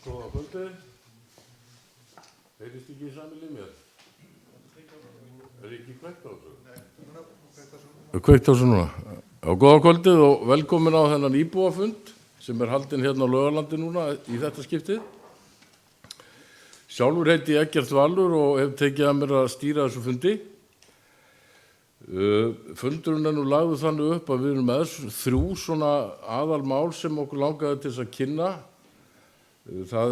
Góða kvöldið. Heyrist ekki í samili mér? Ekki kveikt á þessu? Nei, kveikt á þessu núna. Já, góða kvöldið og velkomin á þennan íbúafund sem haldinn hérna á Laugalandi núna í þetta skiptið. Sjálfur heiti ég Eggert Valur og hef tekið að mér að stýra þessu fundi. Fundurinn nú lagður þannig upp að við erum með þrjú svona aðalmál sem okkur langaði til þess að kynna. Það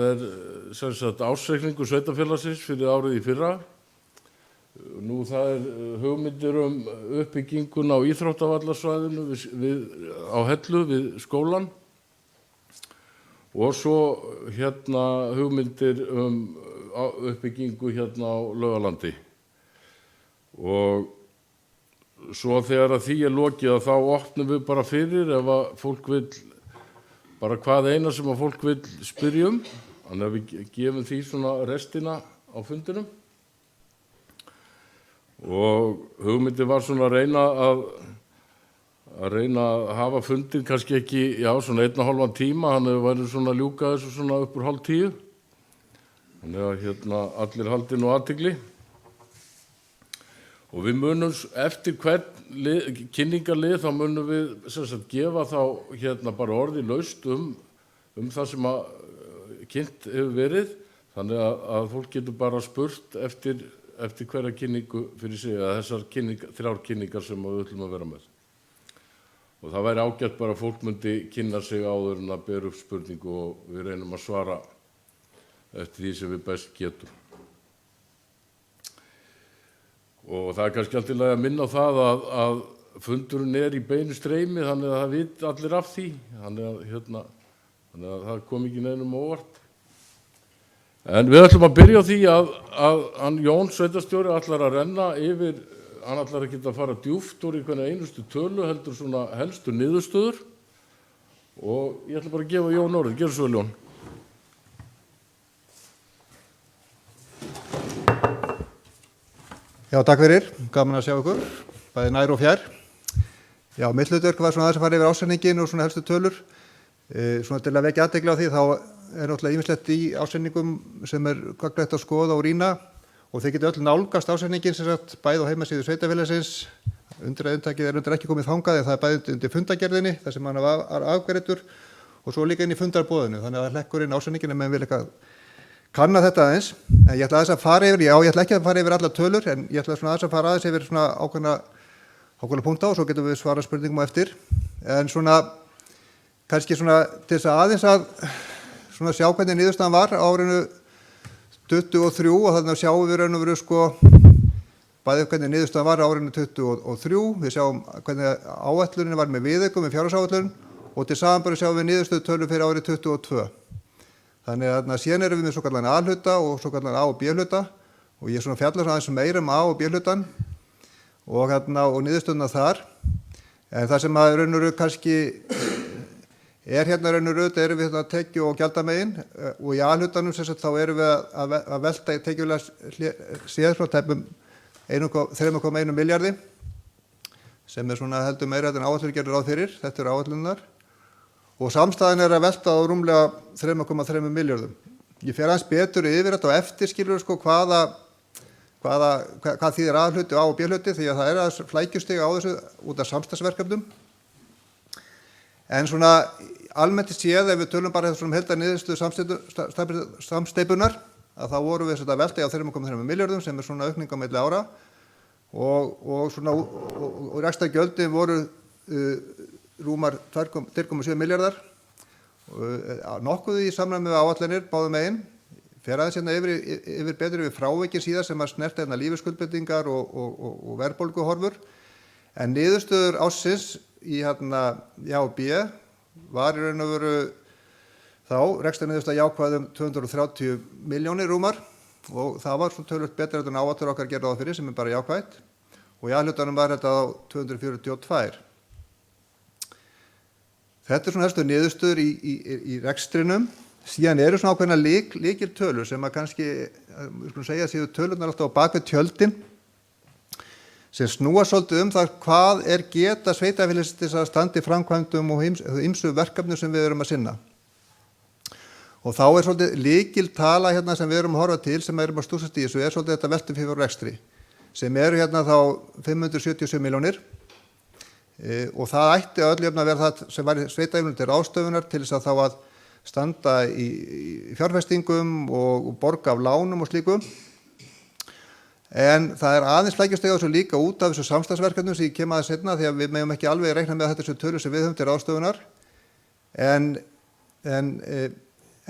sem sagt ársreikningur sveitarfélagsins fyrir árið í fyrra. Nú það hugmyndir uppbygginguna á íþróttavallarsvæðinu á Hellu við skólan og svo hérna hugmyndir uppbyggingu hérna á Laugalandi. Og svo þegar að því lokið þá opnum við bara fyrir ef að fólk vill bara hvað eina sem að fólk vill spyrja þannig að við gefum því svona restina á fundinum. Og hugmyndin var svona að reyna að hafa fundin kannski ekki, svona 1,5 tíma, þannig að við værum svona að ljúka þessu svona upp úr 9:30. Þannig að hérna allir haldi nú athygli. Og við munum eftir hvern kynningarlið þá munum við sem sagt gefa þá hérna bara orði laust það sem að kynnt hefur verið, þannig að fólk getur bara spurt eftir hverja kynningu fyrir sig, eða þessar 3 kynningar sem við ætlum að vera með. Og það væri ágætt bara að fólk myndi kynna sig áður en að bera upp spurningu og við reynum að svara eftir því sem við best getum. Og það kannski alltaf að minna á það að fundurinn í beinu streymi, þannig að það vita allir af því, þannig að það kom ekki neinum á óvart. En við ætlum að byrja á því að hann Jón sveitarstjóri ætlar að renna yfir, hann ætlar ekki að fara djúpt úr í hvernig einustu tölu, heldur svona helstu niðurstöður. Og ég ætla bara að gefa Jón orðið, gjörðu svo vel Jón. Já, takk fyrir. Gaman að sjá ykkur, bæði nær og fjær. Já, mitt hlutverk var svona aðeins að fara yfir ársreikninginn og svona helstu tölur. Svona til að vekja athygli á því, þá náttúrulega ýmislegt í ársreikningum sem gagnlegt að skoða og rýna og þeir geta öll nálgast ársreikninginn sem sagt bæði á heimasíðu sveitarfélagsins. Undirtakið undir ekki komið þangað, en það bæði undir fundagerðinni, þar sem hann var afgreiddur og svo líka inn í fundarboðinu, þannig að það hlekkur inn ársreikninginn ef menn vil eitthvað kanna þetta aðeins, en ég ætla aðeins að fara yfir, ég ætla ekki að fara yfir allar tölur, en ég ætla svona aðeins að fara aðeins yfir svona ákveðna punkta og svo getum við svara spurningum á eftir. En svona, kannski svona til þess að aðeins að svona sjá hvernig niðurstaðan var á árinu 23 og þannig að sjáum við raun og veru sko bæði hvernig niðurstaðan var á árinu 23, við sjáum hvernig áætlunin var með viðaukum, með fjárhagsáætlun og til samanburðar sjáum við niðurstöðu tölur fyrir árið 22. Þannig að síðan erum við með svokallan A-hluta og svokallan A- og B-hluta og ég svona fjallar aðeins meira A- og B-hlutan og niðurstöðuna þar. En það sem að raun og veru kannski hérna raun og veru erum við að tekju og gjaldamegin og í A-hlutanum sem sagt þá erum við að velta tekjulega séð frá tæpum 3,1 milljarði sem svona heldur meira en áætlun gerir ráð fyrir, þetta eru áætlunar. Og samstæðan að velta á rúmlega 3,3 milljörðum. Ég fer aðeins betur yfir þetta og eftir skilur sko hvað þýðir A-hluti, A- og B-hluti því að það aðeins flækjustig á þessu út af samstarfsverkefnum. En svona almennt séð ef við tölum bara þessum heildarniðurstöðu samsteypunar að þá vorum við að velta á 3,3 milljörðum sem svona aukning á milli ára og rekstrargjöldin voru rúmar 2,7 milljarðar, nokkuð í samræmi við áætlanir báðum megin, fer aðeins hérna yfir betur yfir frávikin síðan sem að snerta hérna lífeyrisskuldbindingar og verðbólguhorfur, en niðurstöður ársins í hérna A og B var í raun og veru þá rekstrarniðurstaða jákvæð 230 milljónir rúmar og það var svo töluvert betra en áætlun okkar gerði ráð fyrir sem bara jákvætt og í A-hlutanum var þetta á 242. Þetta svona helstu niðurstöður í rekstrinum. Síðan eru svona ákveðna lykiltölur sem að kannski, við skulum segja, séu tölurnar alltaf á bakvið tjöldin sem snúa svolítið það hvað geta sveitarfélagsins til að standa í framkvæmdum og ýmsu verkefnum sem við erum að sinna. Og þá svolítið lykil tala hérna sem við erum að horfa til, sem erum að stúsast í þessu, svolítið þetta veltufé og rekstri, sem eru hérna þá 577 milljónir og það ætti öll jöfn að vera það sem væri sveitarfélögum til ráðstöfunar til þess að þá að standa í fjárfestingum og borga af lánum og slíkum. En það aðeins flækjast þessu líka út af þessu samstarfsverkefnum sem ég kem aðeins seinna því að við megum ekki alveg reikna með þetta sem tölur sem við höfum til ráðstöfunar. En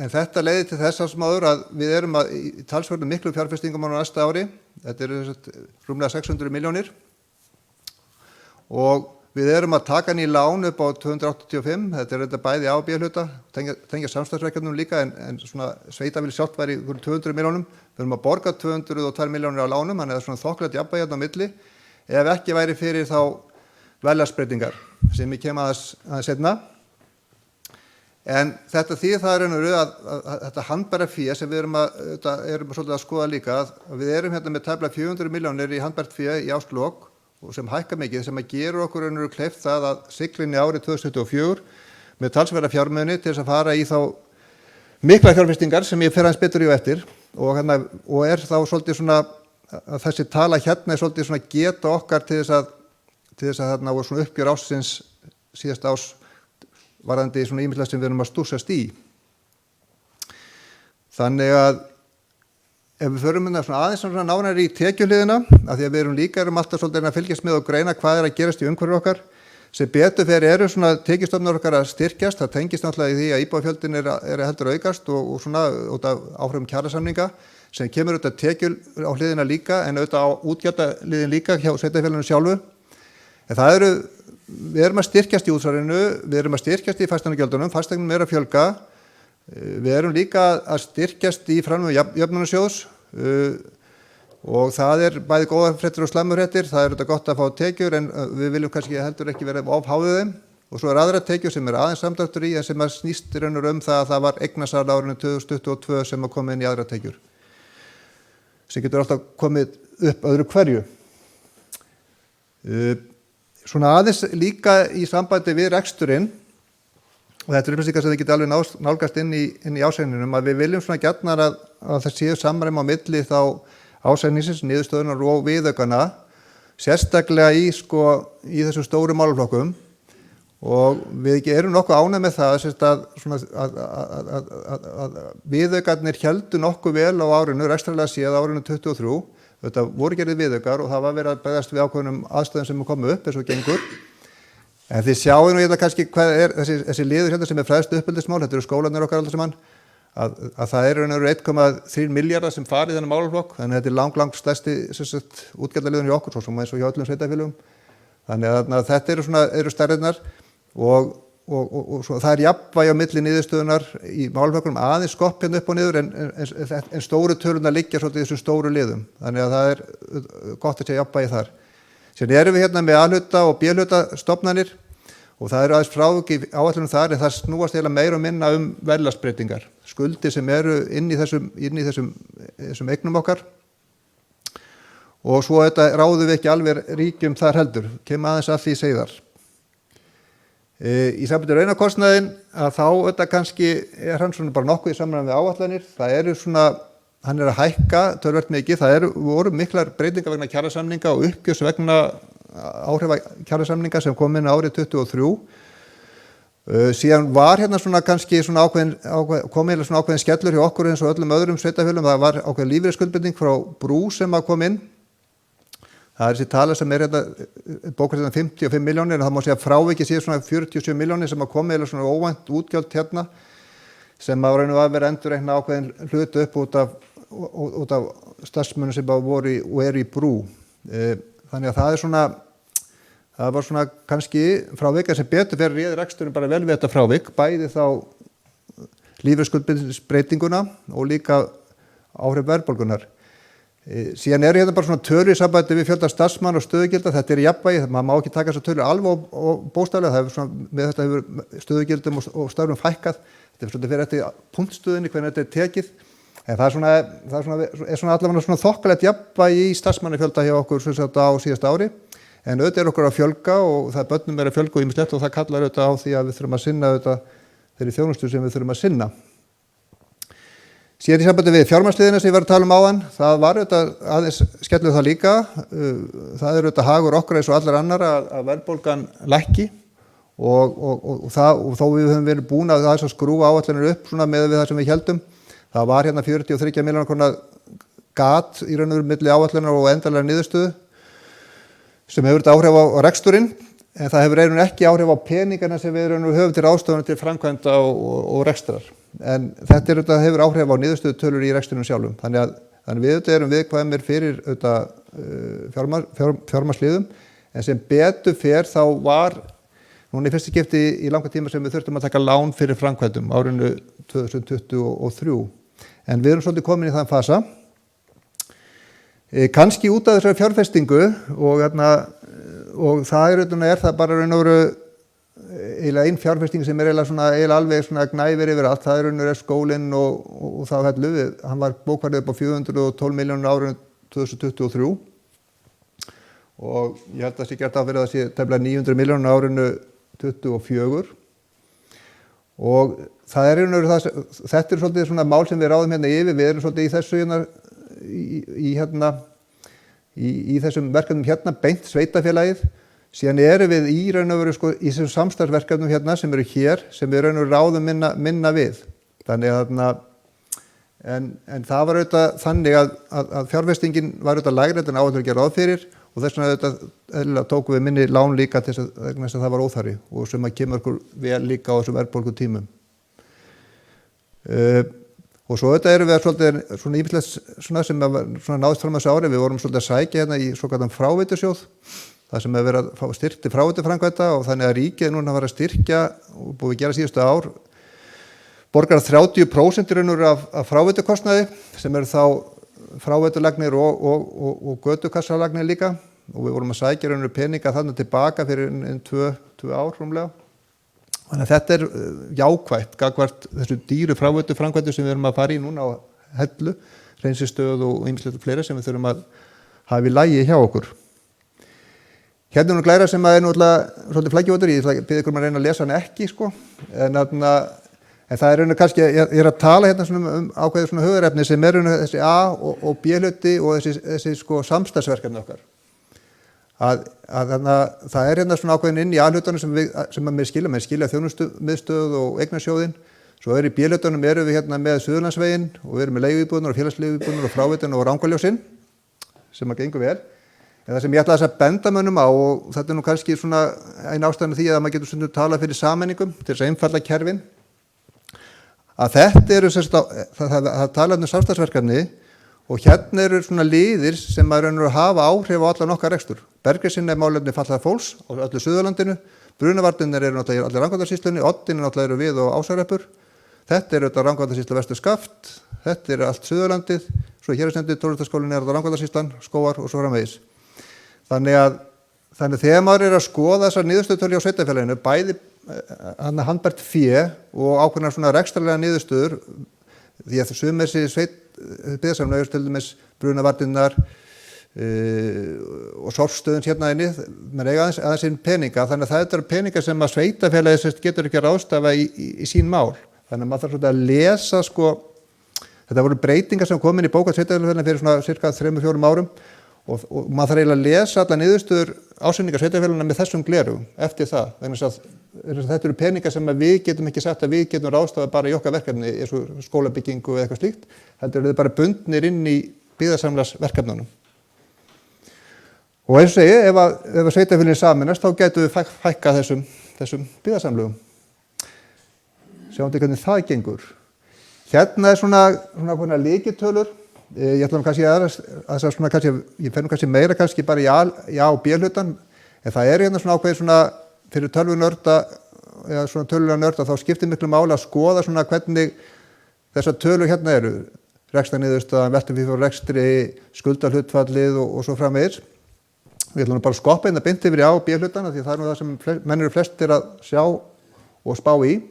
þetta leiðir til þess að smáður að við erum í talsverðum miklu fjárfestingum á næsta ári. Þetta eru rúmlega 600 milljónir og við erum að taka ný lán upp á 285. Þetta þetta bæði A og B hluta, tengja samstarfsverkefnum líka en svona sveitafélag sjálft væri 200 milljónum. Við erum að borga 202 milljónir á lánum, þannig að það er svona þokkalegt jafnvægi hérna á milli. Ef ekki væri fyrir þá verðlagsbreytingar sem ég kem aðeins seinna. En þetta þýðir það að þetta handbæra fé sem við erum svolítið að skoða líka, að við erum hérna með tæplega 400 milljónir í handbært fé í árslok og sem hækka mikið, sem að gerur okkur kleift það að siglinni árið 2024 með talsverða fjármuni til þess að fara í þá mikla fjárfestingar sem ég fer aðeins betur í og eftir og þá svolítið svona að þessi tala hérna svolítið svona geta okkar til þess að þarna voru svona uppgjör ársins síðasta árs varðandi svona ýmislegt sem við erum að stúsast í. Þannig að ef við förum aðeins svona nánar í tekjuhliðina, af því að við erum alltaf svolítið að fylgjast með og greina hvað að gerast í umhverfi okkar, sem betur fyrir eru svona tekjustofnar okkar að styrkjast, það tengist náttúrulega í því að íbúafjöldin er heldur aukast og svona út af áhrifum kjarasamninga, sem kemur auðvitað tekjul á hliðina líka, en auðvitað á útgjaldahliðin líka hjá sveitarfélaginu sjálfu. En við erum að styrkjast í útsvarinu, við erum að styrkjast í fasteignagjöldunum, fasteignum að fjölga, við erum líka að styrkjast í framlögum jöfnunarsjóðs og það bæði góðar fréttir og slæmur-fréttir, það þetta gott að fá tekjur en við viljum kannski heldur ekki vera ofháðið þeim og svo aðra tekjur sem aðeins samdráttur í en sem snýst það að það var eignasala árinu 2022 sem kom inn í aðra tekjur sem getur alltaf komið upp öðru hverju. Svona aðeins líka í sambandi við reksturinn og þetta upplýsingar sem þið geta alveg nálgast inn í ásækninum að við viljum svona gjarnan að það séu samræmi á milli þá ásækningsins, niðurstöðunar og viðaukana, sérstaklega í þessu stóru málaflokkum og við erum nokkuð ánægð með það að viðaukarnir héldu nokkuð vel á árinu, rekstrarlega séð á árinu 23. Þetta voru gerðir viðaukar og það var verið að bregðast við ákveðnum aðstæðum sem komu upp eins og gengur. En þið sjáum nú kannski hvað þessi liður hérna sem fræðslu uppeldismál, þetta eru skólarnir okkar allir saman, að það eru 1,3 milljarðar sem farið þennan málaflokk, þannig að þetta langt stærsti útgjaldaliðurinn hjá okkur, svo sem eins og hjá öllum sveitarfélögum. Þannig að þetta eru stærðirnar og það er jafnvægi á milli niðurstöðunar í málaflokkunum aðeins skopp hérna upp og niður en stóru tölurnar liggja svolítið í þessum stóru liðum. Þannig að það gott að sé jafnvægi þar. Síðan erum við hérna með A-hluta og B-hluta stofnanir og það eru aðeins frávik í áætlunum þar en það snúast eiginlega meira og minna verðlagsbreytingar. Skuldir sem eru inn í þessum eignum okkar og svo þetta ráðum við ekki alveg ríkjum þar heldur. Kem aðeins að því síðar. Í sambandi raunakostnaðinn að þá þetta kannski hann svona bara nokkuð í samræmi við áætlanir. Það eru hann að hækka töluvert mikið. Það voru miklar breytingar vegna kjarasamninga og uppgjörs vegna áhrifa kjarasamninga sem kom inn árið 2023. Síðan var hérna svona kannski svona ákveðin skellur hjá okkur eins og öllum öðrum sveitarfélögum. Það var ákveðin lífeyriskuldbinding frá Brú sem kom inn. Það þessi tala sem hérna bókar 55 milljónir en það má segja að frávikið sé svona 47 milljónir sem komið eða svona óvænt útgjöld hérna sem að vera endurreikna ákveðin hlutu upp út af starfsmönnum sem voru og eru í Brú. Þannig að það var svona kannski frávik sem betur fyrir réði reksturinn bara vel við þetta frávik, bæði þá lífeyrisskuldbindisbreytinguna og líka áhrif verðbólgunnar. Síðan eru hérna bara svona tölur í sambandi við fjölda starfsmanna og stöðugilda, þetta jafnvægi, maður má ekki taka þessar tölur alveg og bókstaflega, með þetta hefur stöðugildum og starfum fækkað, þetta svolítið fyrir eftir punktstöðinni hvernig þetta tekið, en það er svona allavega svona þokkalegt jafnvægi í starfsmannafjölda hjá okkur á síðasta ári, en auðvitað okkur að fjölga og það börnum að fjölga og ýmislegt og það kallar auðvitað á því að við þurfum að sinna auðvitað þeirri þjónustu sem við þurfum að sinna. Síðan í sambandi við fjármagnsliðina sem ég var að tala áðan, það var auðvitað aðeins skellur það líka, það auðvitað hagur okkar eins og allar annar að verðbólgan lækki og þó við höfum verið búin að það skrúfa áætlanir upp svona með við það sem við heldum, það var hérna 43 milljóna króna gat í raun og veru milli áætlanar og endanlega niðurstöðu sem hefur þetta áhrif á reksturinn, en það hefur einhvern ekki áhrif á peningana sem við höfum til ráðstöfunar til framkvæmda og rekstrar. En þetta hefur áhrif á niðurstöðu tölur í rekstrinum sjálfum. Þannig við erum viðkvæmir fyrir fjármagnsliðum, en sem betur fer þá var núna í fyrsta skipti í langa tíma sem við þurftum að taka lán fyrir framkvæmdum árinu 2023. En við erum svolítið komin í þann fasa. Kannski út af þessari fjárfestingu og það það bara raun og veru eiginlega einn fjárfesting sem eiginlega alveg gnæfir yfir allt, það er skólinn og það hellu, hann var bókfærður upp á 412 milljónir árinu 2023 og ég held að það sé gert fyrir að það sé tæplega 900 milljónir árinu 2024 og það þetta svolítið svona mál sem við ráðum hérna yfir, við erum svolítið í þessu í þessum verkefnum hérna beint sveitafélagið, síðan erum við í raun og veru í þessum samstarfsverkefnum hérna sem eru hér, sem við raun og veru ráðum minna við. Þannig en það var auðvitað þannig að fjárfestingin var auðvitað lægri en áætlun að gera ráð fyrir og þess vegna auðvitað tókum við minni lán líka til þess að það var óþarfi og sem að kemur okkur vel líka á þessum verðbólgu tímum. Og svo auðvitað erum við svolítið svona ýmislegt sem náðist fram þessu ári, við vorum svolítið að sækja hérna í svokallaðan fráveitusjóð, það sem hefur verið að fá styrk til fráveituframkvæmda og þannig að ríkið núna var að styrkja og búið að gera síðustu ár, borgar 30% í raun og veru af fráveitukostnaði sem eru þá fráveitulagnir og götukassalagnir líka og við vorum að sækja raun og veru peninga þarna tilbaka fyrir 2 ár rúmlega. Þannig að þetta jákvætt gagnvart þessu dýru fráveituframkvæmdum sem við erum að fara í núna á Hellu, hreinsistöð og ýmislegt fleira sem við þurfum að hafa í lagi hjá okkur. Hérna nú glæra sem er náttúrulega svolítið flækjuvötur, ég bið ykkur að reyna að lesa hann ekki en það er kannski, ég er að tala hérna ákveðið hugðarefni sem þessi A og B hluti og þessi samstarfsverkefni okkar. Það er hérna ákveðin inn í A-hlutunum sem við skilja þjónustumiðstöð og eignarsjóðinn. Svo í B-hlutunum erum við hérna með Suðurlandsveginn og við erum með leiguíbúðirnar og félagsleiguíbúðirnar og fráveiturnar og Rangárljósin sem að gengur vel. En það sem ég ætla að benda mönnum á og þetta er nú kannski ein ástæðan því að maður getur stundum talað fyrir sameiningum til þess að einfalda kerfin. Að þetta eru það talað samstarfsverkefni og hérna eru liðir sem maður hafa áhrif á allan okkar rekstur. Bergrisinn málefni fatlaðs fólks á öllu Suðurlandinu, brunavarnirnar eru náttúrulega allir Rangárvallasýslunni, Oddinn náttúrulega eru við og Ásarhreppur. Þetta eru Rangárvallasýsla Vestur Skaft, þetta eru allt Suðurlandið, svo héraðsnefndin Tónlistarskólinn þetta Rangárvallasýslan, Skógar og svo framvegis. Þannig að þegar maður að skoða þessar niðurstöðutölu á sveitarfélaginu, bæði handbært fé og ákveðnar rekstrarlega niðurstöður, því að sumir þessi byggðasamlega til dæmis brunavarnirnar og sorpstöðin hérna inni, menn eiga aðeins inn peninga, þannig að það eru peningar sem að sveitarfélagið getur ekki að ráðstafa í sín mál. Þannig að maður þarf að lesa, þetta voru breytingar sem kom inn í bókald sveitarfélagina fyrir cirka 3-4 árum og maður þarf eiginlega að lesa alla niðurstöður ásetningar sveitarfélagina með þessum gleraugum eftir það. Þannig að þetta eru peningar sem við getum ekki sagt að við getum ráðstafa bara í okkar verkefni eins og skólabyggingu eða eitthvað slíkt, heldur eru bara bundnir inn í byggðasamlagsverkefnunum. Og eins og segi, ef sveitarfélagin sameinast, þá getum við fækkað þessum byggðasamlögum. Sjáum við hvernig það gengur. Hérna svona lykiltölur. Ég ætla ég fer kannski meira bara í A og B hlutan, en það hérna ákveðið fyrir tölvunörda, eða tölulega nörda, þá skiptir miklu máli að skoða hvernig þessar tölur hérna eru. Rekstrarniðurstaðan, veltuvíð fyrir rekstri, skuldahlutfallið og svo framvegis. Við ætlum bara að skoppa hérna beint yfir í A og B hlutana því það það sem menn eru flestir að sjá og spá í.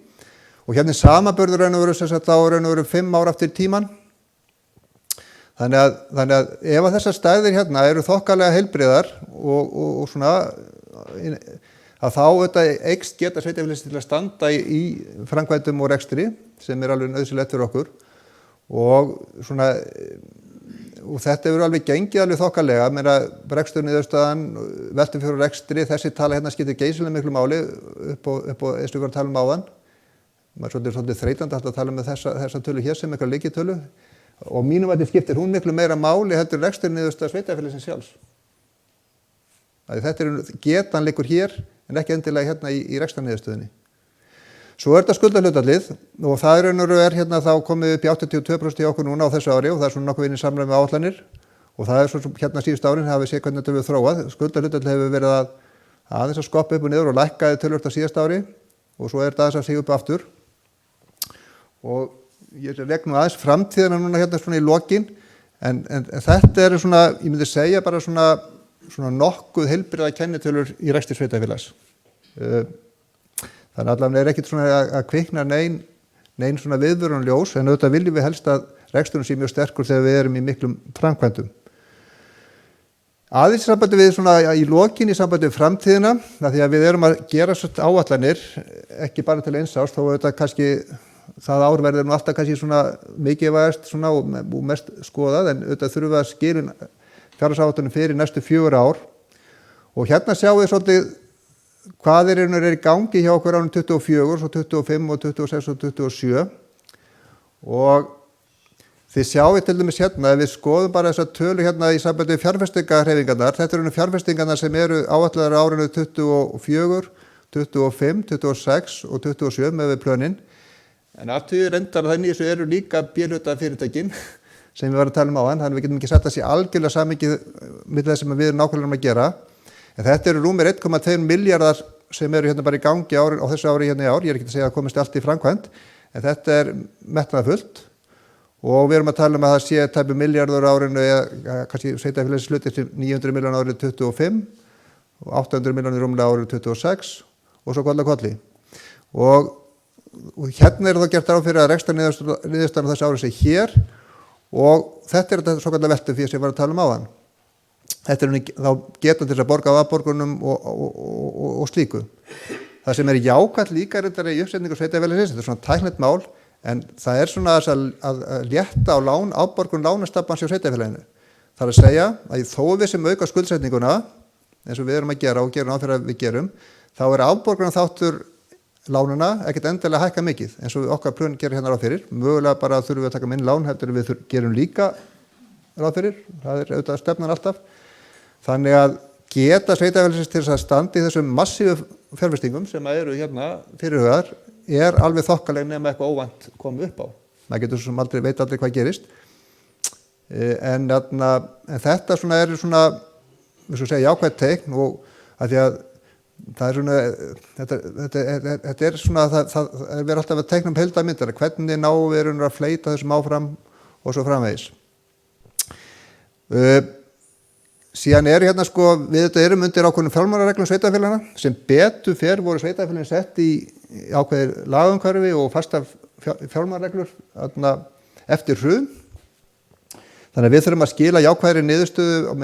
Og hérna samanburður raun og veru 5 ár eftir tíman. Þannig að ef að þessar stærðir hérna eru þokkalega heilbrigðar og að þá eykst geta sveitarfélagsins til að standa í framkvæmdum og rekstri sem alveg nauðsynlegt fyrir okkur og svona og þetta hefur alveg gengið alveg þokkalega, meina rekstur niðurstaðan, veltum fyrir rekstri, þessi tala hérna skiptir geysilega miklu máli upp á eins og við varum að tala áðan. Maður er svolítið þreytandi að tala með þessa tölu hér sem eitthvað lykitölu og mínum að skiptir hún miklu meira máli heldur rekstur niðurstaða sveitarfélagsins sjálfs. Þetta getan liggur hér en ekki endilega hérna í rekstur niðurstöðinni. Svo þetta skuldahlutfallið og það hérna þá komið upp í 82% í okkur núna á þessu ári og það svona nokkuð inn í samræmi með áætlanir og það svo hérna síðustu árin hafið séð hvernig þetta við þróað. Skuldahlutfallið hefur verið aðeins að skoppa upp og niður og lækkaði töluvert á síðasta ári og svo þetta aðeins að sigja upp aftur. Og ég rek nú aðeins framtíðina núna hérna svona í lokin en þetta svona, ég myndi segja bara svona nokkuð heilbrigða kennitölur í rekstri sveitarfélags. Þannig allavega ekkert svona að kvikna nein svona viðvörunarljós en auðvitað viljum við helst að reksturinn sé mjög sterkur þegar við erum í miklum framkvæmdum. Aðeins sambandi við svona í lokin í sambandi við framtíðina, því að við erum að gera svona áætlanir, ekki bara til eins árs, þó auðvitað kannski það ár verður nú alltaf kannski svona mikilvægast svona og mest skoðað en auðvitað þurfum við að skilin fjárhagsáætlunum fyrir næstu 4 ár og hérna sjáum við svolítið hvað er í gangi hjá okkur árið 24, svo 25 og 26 og 27 og þið sjáum til dæmis hérna, ef við skoðum bara þessa tölu hérna í sambandi við fjárfestingahreyfingarnar, þetta eru fjárfestingarnar sem eru áætlaðar á árinu 24, 25, 26 og 27 með við plönin, en aftur reyndar þannig þessu eru líka B-hluta fyrirtækin sem við varum að tala áðan, þannig við getum ekki sett þessi algjörlega samhengi milli þess sem við erum nákvæmlega að gera. En þetta eru rúmir 1,2 milljarðar sem eru hérna bara í gangi á þessu ári hérna í ár. Ég er ekki að segja að komist allt í framkvæmd, en þetta er metnaðarfullt og við erum að tala að það sé tæpur milljarður árinu eða kannski sveitarfélagsins hluti til 900 milljónir árið 25 og 800 milljónir rúmlega árið 26 og svo kolli. Og hérna það gert ráð fyrir að rekstrarniðurstaðan þessu ári sé hér og þetta þetta svokallega veltum fyrir sem ég var að tala áðan. Þetta þá geta til að borga af afborgunum og slíku. Það sem jákvætt líka í uppsetningu sveitarfélagsins, þetta svona tæknilegt mál, en það svona að létta á afborgun lánastabans hjá sveitarfélaginu. Það að segja að þó við sem auka skuldsetninguna, eins og við erum að gera og gerum áfyrir að við gerum, þá afborgunar þáttur lánuna ekkert endilega hækka mikið, eins og okkar plön gerir hérna ráð fyrir. Mögulega bara þurfum við að taka minn lán, heldur við gerum líka ráð fyrir, það auðvitað stefnan alltaf. Þannig að geta sveitarfélagsins til þess að standa í þessum massífu fjárfestingum sem eru hérna fyrirhugaðar alveg þokkaleg nema eitthvað óvænt komið upp á. Maður getur svo sem veit aldrei hvað gerist. En þetta svona svona, við svo segja, jákvætt teikn og að því að það svona, þetta svona, það er alltaf að teikna heildarmyndar, hvernig náum við að fleyta þessum áfram og svo framvegis. Síðan hérna við þetta erum undir ákveðnum fjármálareglum sveitarfélagana sem betur fer voru sveitarfélagin sett í ákveðir lagaumhverfi og fastar fjármálareglur eftir hrun. Þannig að við þurfum að skila jákvæðri niðurstöðu á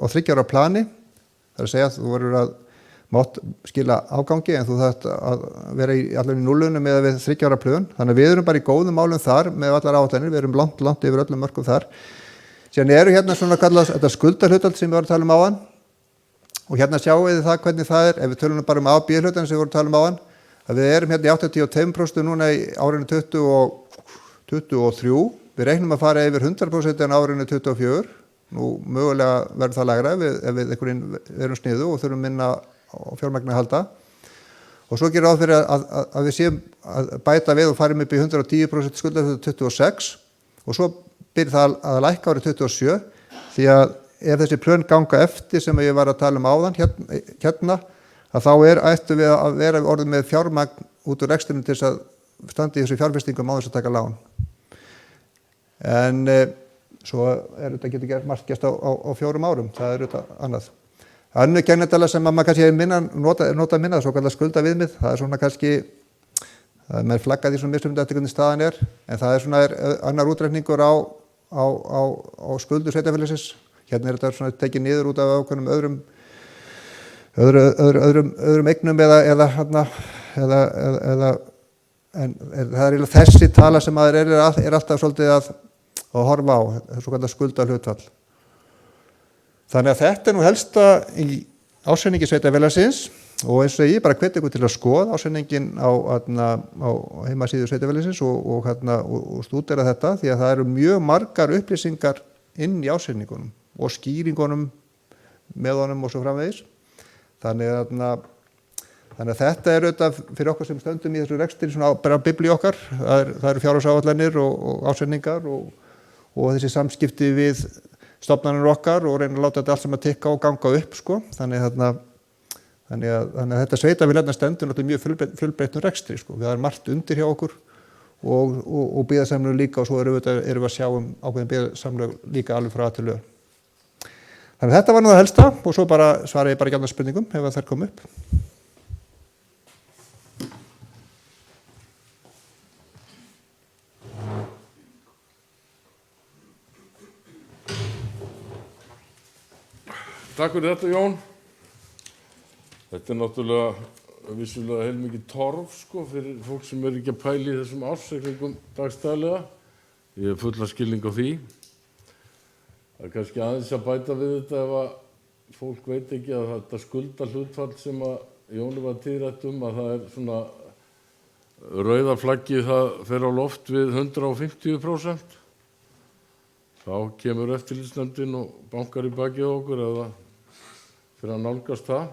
3 ára plani. Það er að segja að þú verður að mátt skila afgangi en þú þarft að vera allavega í nullunum með við 3 ára plön. Þannig að við erum bara í góðum málum þar með allar áætlanir, við erum langt yfir öllum mörkum þar. Síðan eru hérna svona kallað þetta skuldahlutfall sem við vorum að tala áðan og hérna sjáum við það hvernig það ef við tölum bara A og B-hlutann sem við vorum að tala áðan að við erum hérna í 82% núna í árinu 2023, við reiknum að fara yfir 100% en árinu 24, nú mögulega verður það lægra ef við einhverjum erum sniðu og þurfum minna á fjármagni að halda og svo gerir ráð fyrir að við séum að bæta við og farum upp í 110% skuldahlutfall 26 og svo byrja það að lækka árið 27 því að ef þessi plön ganga eftir sem ég var að tala áðan hérna að þá ættum við að vera orðið með fjármagn út úr rekstrinu til þess að standa í þessu fjárfestingum á þess að taka lán. En svo þetta getur margt gerst á 4 árum, það þetta annað. Önnur kennitala sem maður kannski nota minna, svo kallar skulda viðmið, það svona kannski maður flaggað því svona mismunandi eftir hvernig staðan en það svona annar útreikningur á skuldu sveitarfélagsins. Hérna þetta svona tekið niður út af ákveðnum öðrum eignum eða það er þessi tala sem maður er alltaf svolítið að horfa á, þessu kallar skuldahlutfall. Þannig að þetta er nú helsta í ársreikningi sveitarfélagsins og eins og ég bara hvet ykkur til að skoða ársreikningin á heimasíðu sveitarfélagsins og stúdera þetta því að það eru mjög margar upplýsingar inn í ársreikningunum og skýringunum með honum og svo framvegis. Þannig að þetta er auðvitað fyrir okkur sem stöndum í þessu rekstri svona bara biblíu okkar. Það eru fjárhagsáætlanir og ársreikningar og þessi samskipti við stofnanir okkar og reyna að láta þetta allt saman tikka og ganga upp sko. Þannig að þetta sveitarfélag stendur náttúrulega mjög fjölbreyttum rekstri sko. Það er margt undir hjá okkur og byggðasamlög líka og svo erum við að sjá ákveðin byggðasamlög líka alveg frá til lög. Þannig að þetta var nú það helsta og svo bara svara ég bara gjarnan spurningum ef þær kom upp. Takk fyrir þetta, Jón. Þetta er náttúrulega vissulega heilmikið torf sko, fyrir fólk sem ekki að pæla í þessum ársreikningum dagstæðlega. Ég hef fulla skilning á því. Það er kannski aðeins að bæta við þetta ef að fólk veit ekki að þetta skuldahlutfall sem að Jóni var tíðrætt að það er svona rauða flaggið það fer á loft við 150%. Þá kemur eftirlitsnefndin og bankar í bakið á okkur eða fyrir að nálgast það.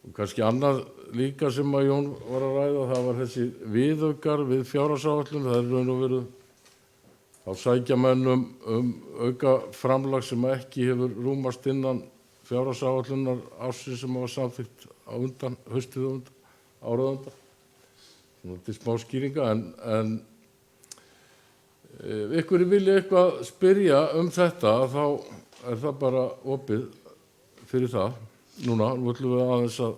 Og kannski annað líka sem að Jón var að ræða, það var þessi viðaukar við fjárhagsáætlun. Það er raun og veru þá sækja menn auka framlag sem ekki hefur rúmast innan fjárhagsáætlunar ársins sem var samþykkt á undan, haustið á undan, árið á undan. Svona til smá skýringa en ef ykkur vilja eitthvað spyrja þetta þá er það bara opið fyrir það. Núna ætlum við aðeins að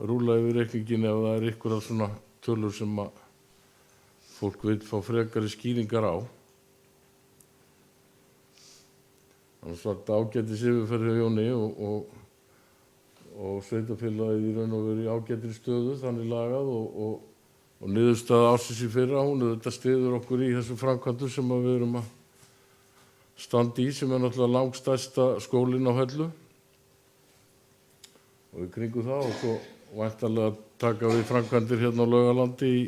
rúlla yfir reikningin ef það er ykkur af svona tölur sem að fólk vil fá frekari skýringar á. Þannig að þetta ágætis yfirferð hjá Jóni og sveitarfélagið í raun og veru í ágætri stöðu þannig lagað og niðurstaða ársins í fyrra, hún þetta styður okkur í þessum framkvæmdum sem við erum að standa í sem er náttúrulega langstærsta skólinn á Hellu og í kringum það og svo væntanlega taka við framkvæmdir hérna á Laugalandi í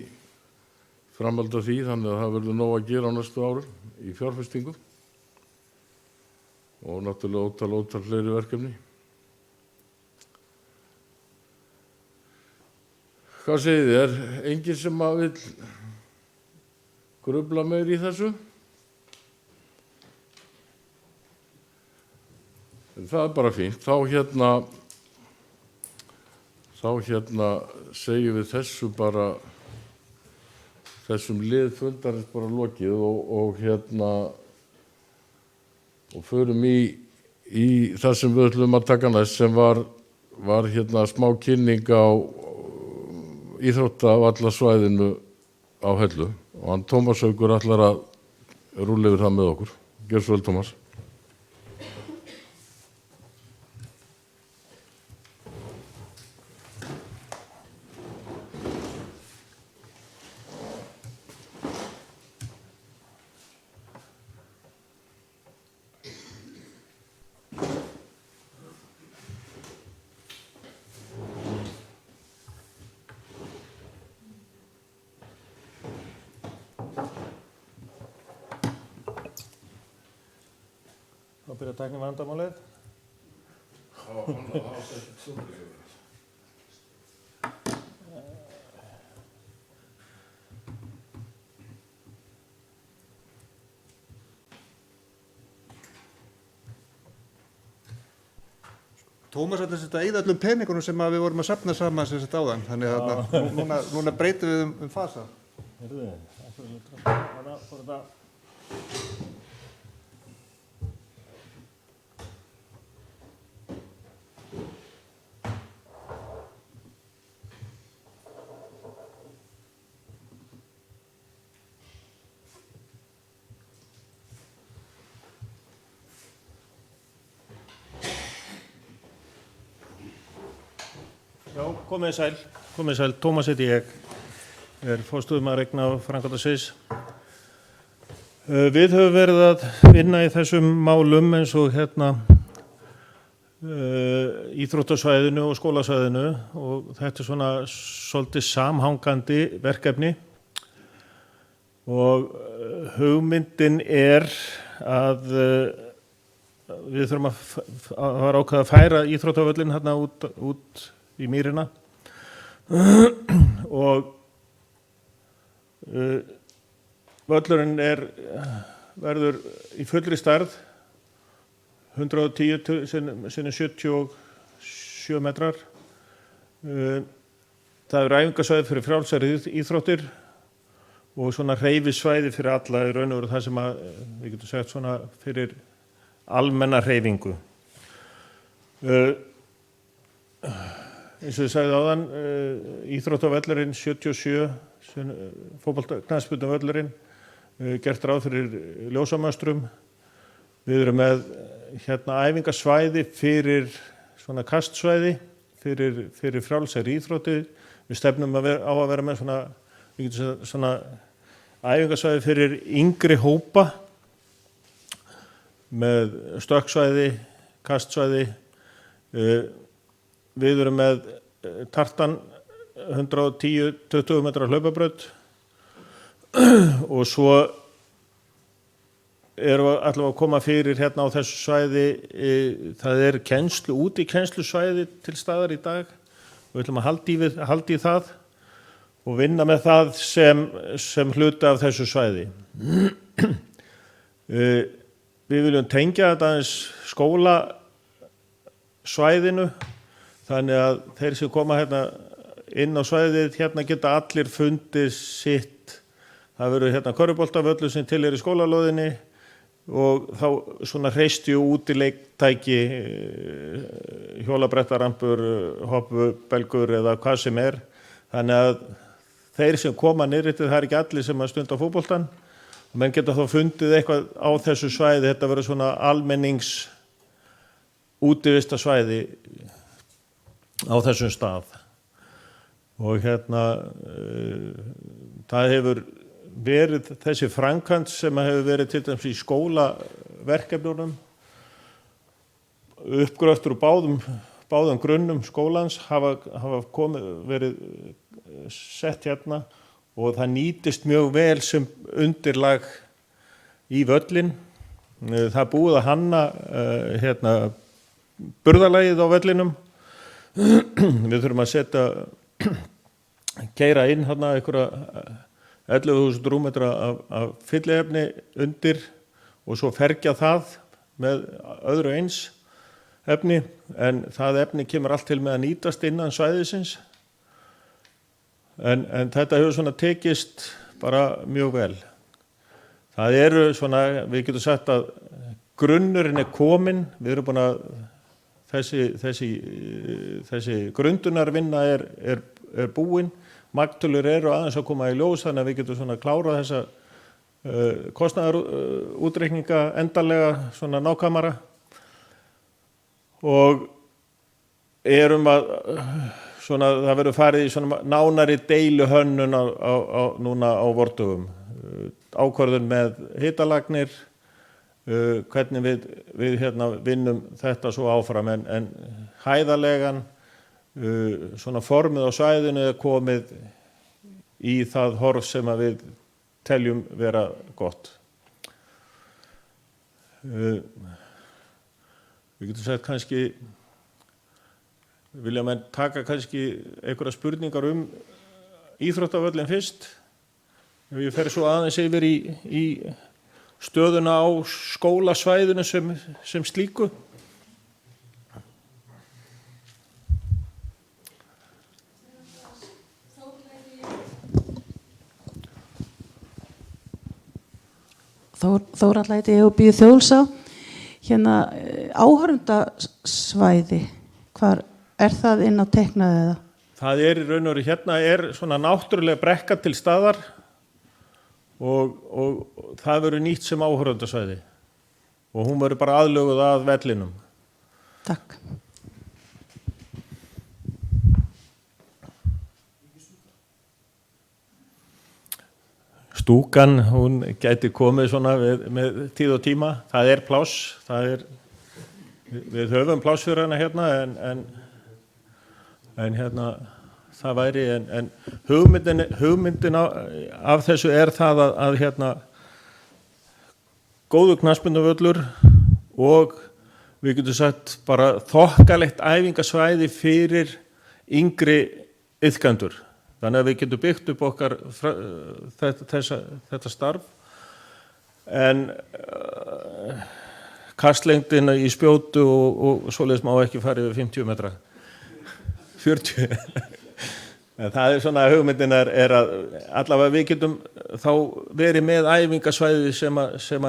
framhaldi af því þannig að það verður nóg að gera á næstu árum í fjárfestingum og náttúrulega ótal fleiri verkefni. Hvað segið þið? Er enginn sem að vill grufla meir í þessu? Það er bara fínt. Þá segjum við þessu bara þessum lið fundarins bara lokið og förum í það sem við ætlum að taka næst sem var smá kynning á íþróttavallasvæðinu á Hellu og hann Tómas Haukur ætlar að rúlla yfir það með okkur. Gjörðu svo vel, Tómas. Þá byrja tæknivandamálið. Tómas ætlar að eyða öllum peningunum sem við vorum að safna saman sem þetta áðan. Þannig að núna breytum við fasa. Heyrðu, það fór þetta. Já, komið sæl. komið sæl, Tómas heiti ég, forstöðumaður eigna og framkvæmdasviðs. Við höfum verið að vinna í þessum málum eins og íþróttasvæðinu og skólasvæðinu og þetta er svona svolítið samhangandi verkefni og hugmyndin er að við þurfum að fara ákveða að færa íþróttavöllin hérna út í mýrina og völlurinn verður í fullri stærð 110 sinni 77 metrar. Það er æfingasvæði fyrir frjálsar íþróttir og svona hreyfisvæði fyrir alla í raun og veru það sem að við getum sagt svona fyrir almenna hreyfingu. Eins og ég sagði áðan, íþróttavöllurinn 77, knattspyrnuvöllurinn, gert ráð fyrir ljósamöstrum. Við erum með æfingasvæði fyrir svona kastsvæði, fyrir frjálsar íþróttir. Við stefnum á að vera með svona æfingasvæði fyrir yngri hópa með stökksvæði, kastsvæði. Við erum með tartan 110-20 metrar hlaupabraut og svo erum við ætlum að koma fyrir á þessu svæði, það er kennslusvæði til staðar í dag. Við ætlum að halda í það og vinna með það sem hluta af þessu svæði. Við viljum tengja þetta aðeins skólasvæðinu þannig að þeir sem koma inn á svæðið geta allir fundið sitt. Það verður körfuboltavöllur sem til í skólalóðinni og þá svona hreysti og útileiktæki, hjólabrettarampur, hoppubelgur eða hvað sem er. Þannig að þeir sem koma niðrið, það ekki allir sem að stunda fótboltann. Menn geta þá fundið eitthvað á þessu svæði, þetta verður svona almennings útivistarsvæði á þessum stað. Og það hefur verið þessi framkvæmd sem hefur verið til dæmis í skólaverkefnunum, uppgröftur úr báðum grunnum skólans hafa verið sett og það nýtist mjög vel sem undirlag í völlin. Það er búið að hanna burðarlagið á völlinum. Við þurfum að keyra inn einhverja 11.000 rúmmetra af fylliefni undir og svo fergja það með öðru eins efni, en það efni kemur allt til með að nýtast innan svæðisins. En þetta hefur svona tekist bara mjög vel. Það eru svona, við getum sagt að grunnurinn er kominn, við erum búin að þessi grundunarvinna er búin, magtölur eru aðeins að koma í ljós þannig að við getum svona klárað þessa kostnaðarútreikninga endanlega svona nákvæmara og erum að svona, það verður farið í svona nánari deiluhönnun núna á vordögum. Ákvörðun með hitalagnir, hvernig við vinnum þetta svo áfram, en hæðarlegan, svona formið á svæðinu er komið í það horf sem að við teljum vera gott. Við getum sagt kannski, vilja menn taka kannski einhverja spurningar íþróttavöllin fyrst. Ef ég fer svo aðeins yfir í stöðuna á skólasvæðinu sem slíku. Þórhalla heiti ég og býð Þjóðsá. Áhorfendasvæði, hvar er það inn á teiknaði eða? Það er í raun og veru er svona náttúrulega brekka til staðar og það verður nýtt sem áhorfendasvæði og hún verður bara aðlöguð að vellinum. Takk. stúkan, hún gæti komið svona með tíð og tíma. Það pláss, við höfum pláss fyrir hana hérna en hérna það væri en hugmyndin af þessu það að hérna góður knattspyrnuvöllur og við getum sagt bara þokkalegt æfingasvæði fyrir yngri iðkendur. Þannig að við getum byggt upp okkar þetta starf en kastlengdin í spjótu og svoleiðis má ekki fara yfir 50 metra. 40. En það svona hugmyndin að allavega við getum þá verið með æfingasvæði sem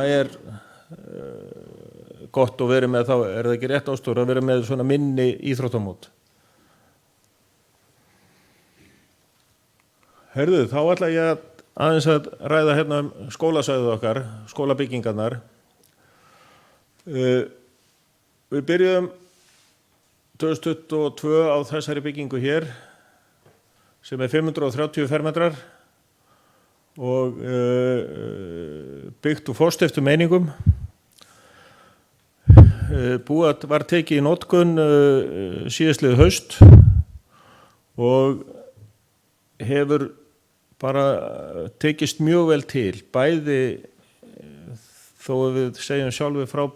gott og verið með þá það ekki rétt ástór að vera með svona minni íþróttamót. Heyrðu, þá ætla ég aðeins að ræða hérna skólasvæðið okkar, skólabyggingarnar. Við byrjuðum 2022 á þessari byggingu hér sem 530 fermetrar og byggt úr forstiftum meiningum. Búið var tekið í notkun síðastliðið haust og hefur bara tekist mjög vel til, bæði þó að við segjum sjálfur frá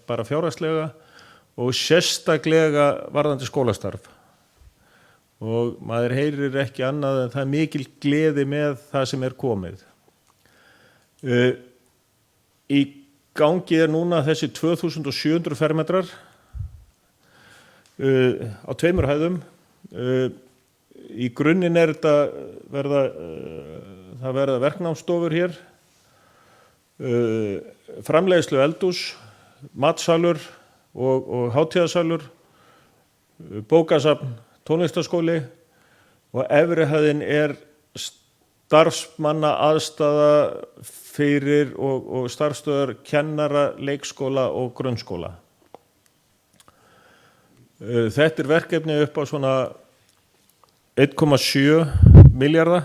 bara fjárhagslega og sérstaklega varðandi skólastarf. Og maður heyrir ekki annað en það mikil gleði með það sem komið. Í gangi núna þessi 2700 fermetrar á 2 hæðum. Í grunninn þetta verða verknámsstofur hér, framleiðslu eldhús, matsalur og hátíðasalur, bókasafn, tónlistarskóli og efri hæðin starfsmanna aðstaða fyrir og starfstöðar kennara, leikskóla og grunnskóla. Þetta verkefni upp á svona 1,7 milljarða,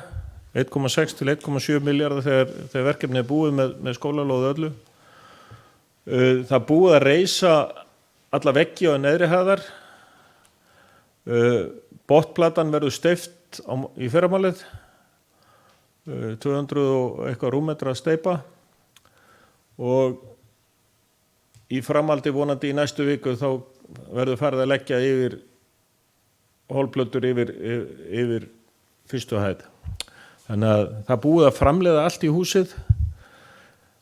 1,6 til 1,7 milljarða þegar verkefni búið með skólalóð öllu. Það búið að reisa alla veggi á neðri hæðar. Botplatan verður steypt í fyrramálið, 200 og eitthvað rúmmetra steypa og í framhaldi vonandi í næstu viku þá verður farið að leggja yfir hólplötur yfir fyrstu hæð. Þannig að það búið að framleiða allt í húsið,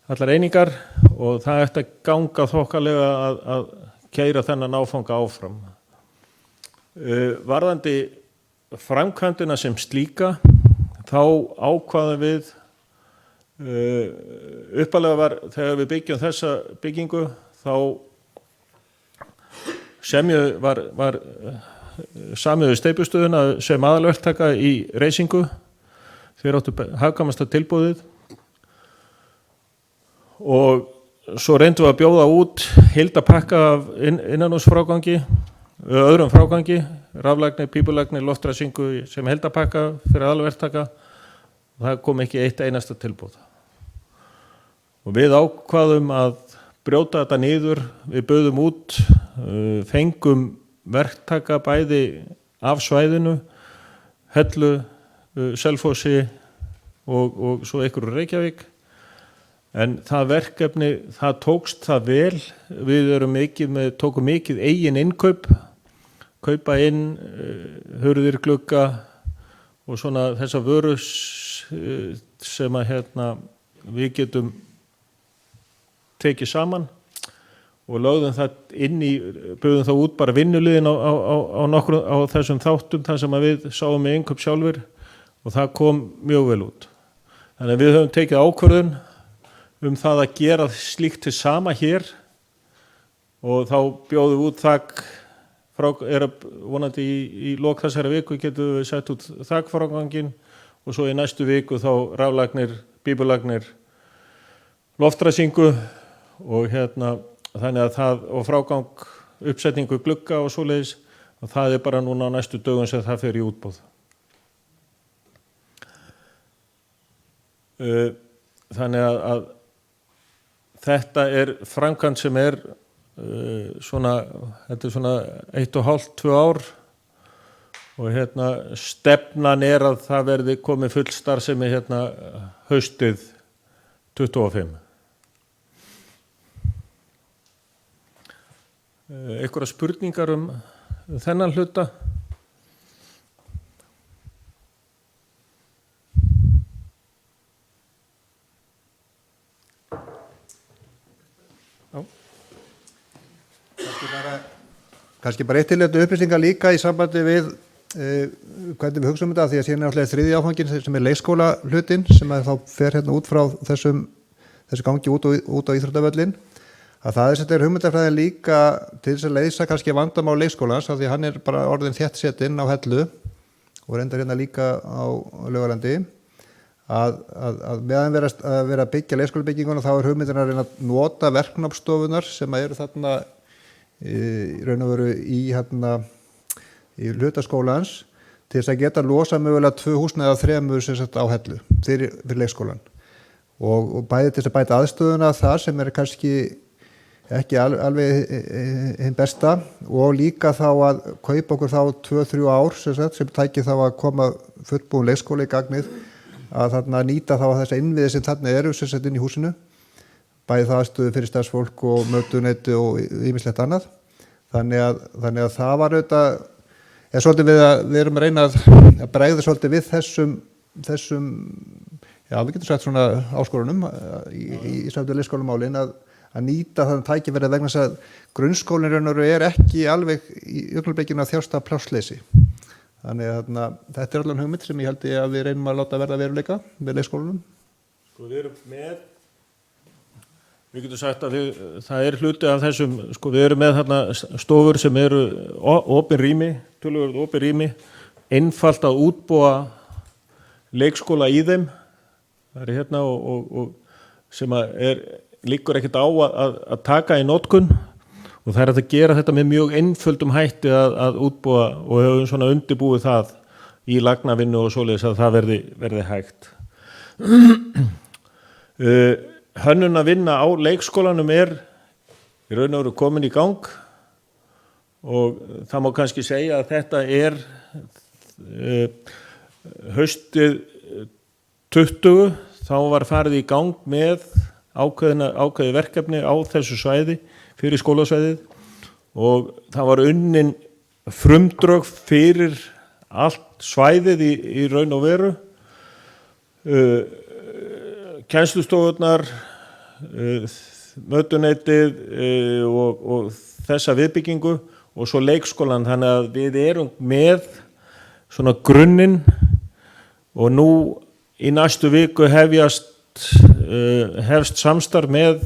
allar einingar og það ætti að ganga þokkalega að keyra þennan áfanga áfram. Varðandi framkvæmdina sem slíka, þá ákvaðum við, uppalega var þegar við byggjum þessa byggingu, þá var samið við steypustöðuna sem aðalverktaka í reysingu. Þeir áttu hagkvæmasta tilboðið og svo reyndum við að bjóða út heildapakka af innanhúsfrágangi, öðrum frágangi, raflagni, pípulagni, loftræsingu sem heildapakka fyrir aðalverktaka. Það kom ekki eitt einasta tilboð. Og við ákvaðum að brjóta þetta niður, við bauðum út, fengum verktaka bæði af svæðinu, Hellu, Selfossi og svo einhverju Reykjavík. En það verkefni, það tókst það vel. Við tókum mikið eigin innkaup, kaupa inn hurðir, glugga og svona þessa vöru sem við getum tekið saman og lögðum það buðum það út bara vinnuliðin á þessum þáttum þar sem við sáum með innkaup sjálfur og það kom mjög vel út. Þannig að við höfum tekið ákvörðun það að gera slíkt til sama hér og þá bjóðum við út þak, vonandi í lok þessari viku getum við sett út þakfráganginn og svo í næstu viku þá raflagnir, pípulagnir, loftræsingu og þannig að það og frágang uppsetningu glugga og svoleiðis og það bara núna á næstu dögum sem það fer í útboð. þannig að þetta framkvæmd sem svona, þetta svona 1,5–2 ár og stefnan að það verði komið full starfsemi haustið 25. Einhverjar spurningar þennan hluta? Kannski bara eitt tilefni upplýsingar líka í sambandi við hvernig við hugsaum þetta, því að síðan náttúrulega þriðji áfanginn sem leikskóla hlutinn sem þá fer út frá þessu gangi út á íþróttavöllin, að það þetta hugmyndafræðin líka til þess að leysa kannski vandamál leikskólans, af því hann bara orðin þéttsetinn á Hellu og reyndar líka á Laugalandi, að meðan vera að byggja leikskólabygginguna þá hugmyndin að reyna að nota verknámsstofunar sem eru þarna í raun og veru í hlutaskólans til þess að geta losa mögulega 2 húsnæði af 3 á Hellu fyrir leikskólan og bæði til þess að bæta aðstöðuna þar sem kannski ekki alveg hinn besta og líka þá að kaupa okkur þá 2–3 ár sem tæki þá að koma fullbúin leikskóla í gagnið að þarna nýta þá þessa innviði sem þarna eru inn í húsinu, bæði það aðstöðu fyrir starfsfólk og mötuneyti og ýmislegt annað. Þannig að það var auðvitað, svolítið við erum að reyna að bregða svolítið við þessum við getum sagt svona áskorunum í samtölu leikskólamálin að nýta þannig tækifæri vegna þess að grunnskólinn raun og veru ekki alveg í augnablikinu að þjást af plássleysi. Þannig að þetta allan hugmynd sem ég held að við reynum að láta verða veruleika með leikskólanum. Við erum við getum sagt að það hluti af þessum, við erum með þarna stofur sem eru opin rými, töluvert opin rými, einfalt að útbúa leikskóla í þeim. Það og sem liggur ekkert á að taka í notkun og það að gera þetta með mjög einföldum hætti að útbúa og hefur svona undirbúið það í lagnavinnu og svoleiðis að það verði hægt. Hönnun að vinna á leikskólanum í raun og veru komin í gang og það má kannski segja að þetta haustið 20 þá var farið í gang með ákveðið verkefni á þessu svæði fyrir skólasvæðið og það var unnin frumdrög fyrir allt svæðið í raun og veru. Kennslustofurnar, mötuneytið og þessa viðbyggingu og svo leikskólan, þannig að við erum með svona grunninn og nú í næstu viku hefst samstarf með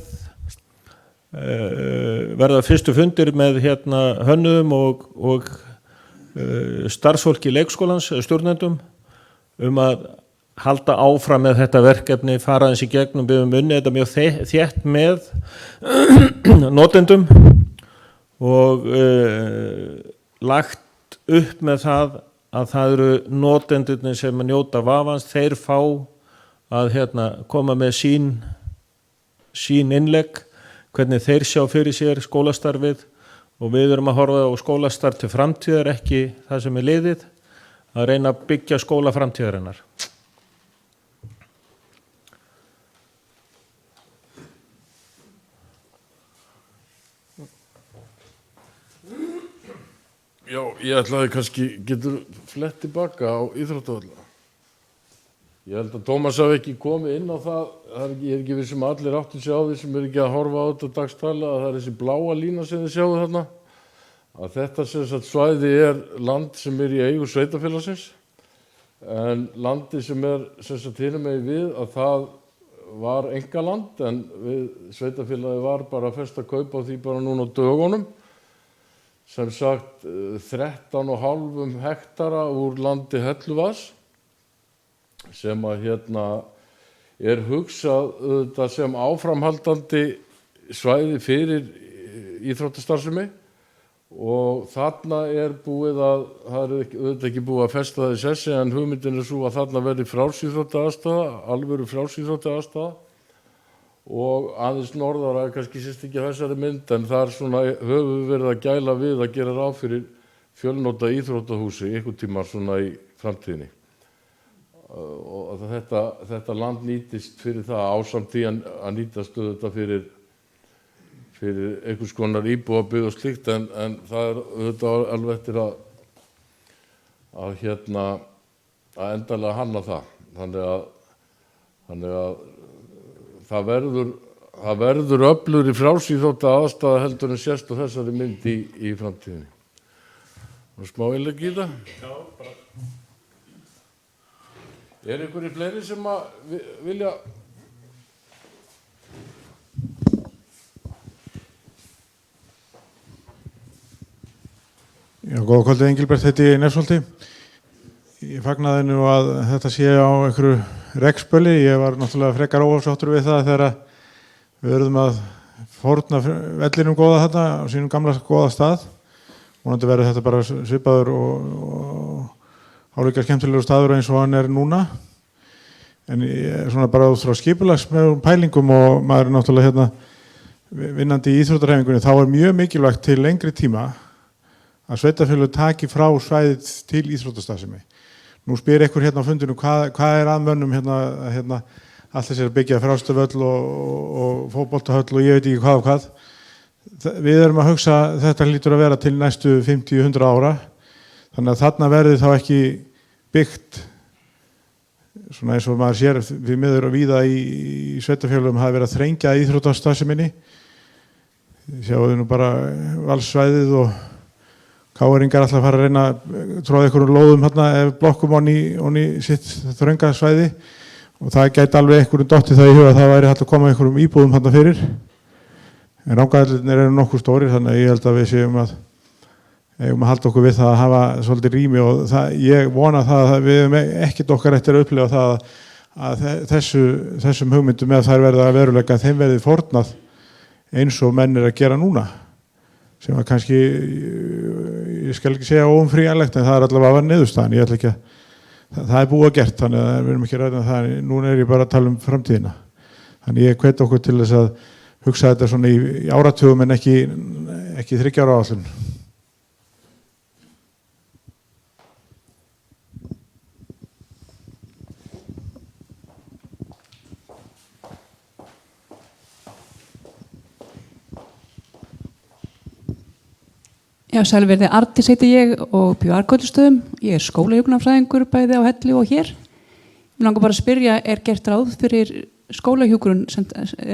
verða fyrstu fundir með hönnuðum og starfsfólki leikskólans, stjórnendum að halda áfram með þetta verkefni, fara eins í gegnum, við höfum unnið þetta mjög þétt með notendum og lagt upp með það að það eru notendurnir sem njóta vafans, þeir fá að koma með sín innlegg, hvernig þeir sjá fyrir sér skólastarfið og við erum að horfa á skólastarf til framtíðar, ekki það sem liðið, að reyna að byggja skóla framtíðarinnar. Já, ég ætlaði kannski, getur flett tilbaka á íþróttavöllina. Ég held að Tómas hafi ekki komið inn á það, ég ekki við sem allir áttu sig á því sem ekki að horfa á þetta dagstæla, að það þessi bláa lína sem þið sjáu þarna, að þetta svæði land sem í eigu sveitarfélagsins, en landi sem hinum megin við að það var einkaland, en sveitarfélagi var bara að festa kaup á því bara núna á dögunum, sem sagt 13,5 hektara úr landi Helluvaðs sem að hugsað sem áframhaldandi svæði fyrir íþróttastarfsemi og þarna búið að, það auðvitað ekki búið að festa það í sessi en hugmyndin svo að þarna verði frjálsíþróttaaðstaða, alvöru frjálsíþróttaaðstaða og aðeins norðara kannski sést ekki þessari mynd, en þar svona höfum við verið að gæla við að gera ráð fyrir fjölnota íþróttahúsi einhvern tíma svona í framtíðinni. Og þetta land nýtist fyrir það ásamt því að nýtast þetta fyrir einhvers konar íbúabyggð og slíkt, en það auðvitað alveg eftir að endanlega hanna það. Þannig að það verður öflugri frjálsíþrótta heldur en sést á þessari mynd í framtíðinni. Og smá innlegg í það? Já, bara. Einhverjir fleiri sem að vilja? Já, góða kvöldið, Engilbert heiti ég í Nefsholti. Ég fagnaði nú að þetta sé á einhverju rekspöli. Ég var náttúrulega frekar ósáttur við það þegar við verðum að fórna vellinum góða þarna á sínum gamla góða stað. Vonandi verður þetta bara svipaður og álíka skemmtilegur staður eins og hann núna. En svona bara út frá skipulagslegum pælingum og maður náttúrulega vinnandi í íþróttahreyfingunni, þá mjög mikilvægt til lengri tíma að sveitarfélög taki frá svæðið til íþróttastarfsemi. Nú spyr ykkur á fundinu hvað að mönnum allt þessi að byggja frástöðvöll og fótboltahöll og ég veit ekki hvað og hvað. Við erum að hugsa þetta hlýtur að vera til næstu 50-100 ára, þannig að þarna verði þá ekki byggt svona eins og maður sér við miður og víða í sveitarfélögum hafi verið að þrengja íþróttastarfseminni. Sjáðu nú bara Valssvæðið og KR-ingar alltaf fara að reyna að tróða einhverjum lóðum ef blokkum onni sitt þrönga svæði, og það gæti alveg einhverjum dottið það í huga að það væri hægt að koma einhverjum íbúðum fyrir. En Rangárvellirnir eru nokkuð stórir, þannig að ég held að við séum að halda okkur við það að hafa svolítið rými, og ég vona það að við hefum ekkert okkar eftir að upplifa það að þessum hugmyndum með þær verða að veruleika þeim verði fórnað eins og menn að gera núna, sem að kannski, ég skal ekki segja óumfrýjanlegt, en það allavega var niðurstaðan. Ég ætla ekki að það búið að gert, þannig að við erum ekki ræðið það. Núna ég bara að tala um framtíðina. Þannig ég hvet okkur til þess að hugsa þetta svona í áratugum en ekki 30 ára áætlun. Já, sælverði Arndís heiti ég og bjó Arnkötlustöðum. Ég skólahjúkrunarfræðingur bæði á Hellu og hér. Mér langar bara að spyrja, gert ráð fyrir skólahjúkrun,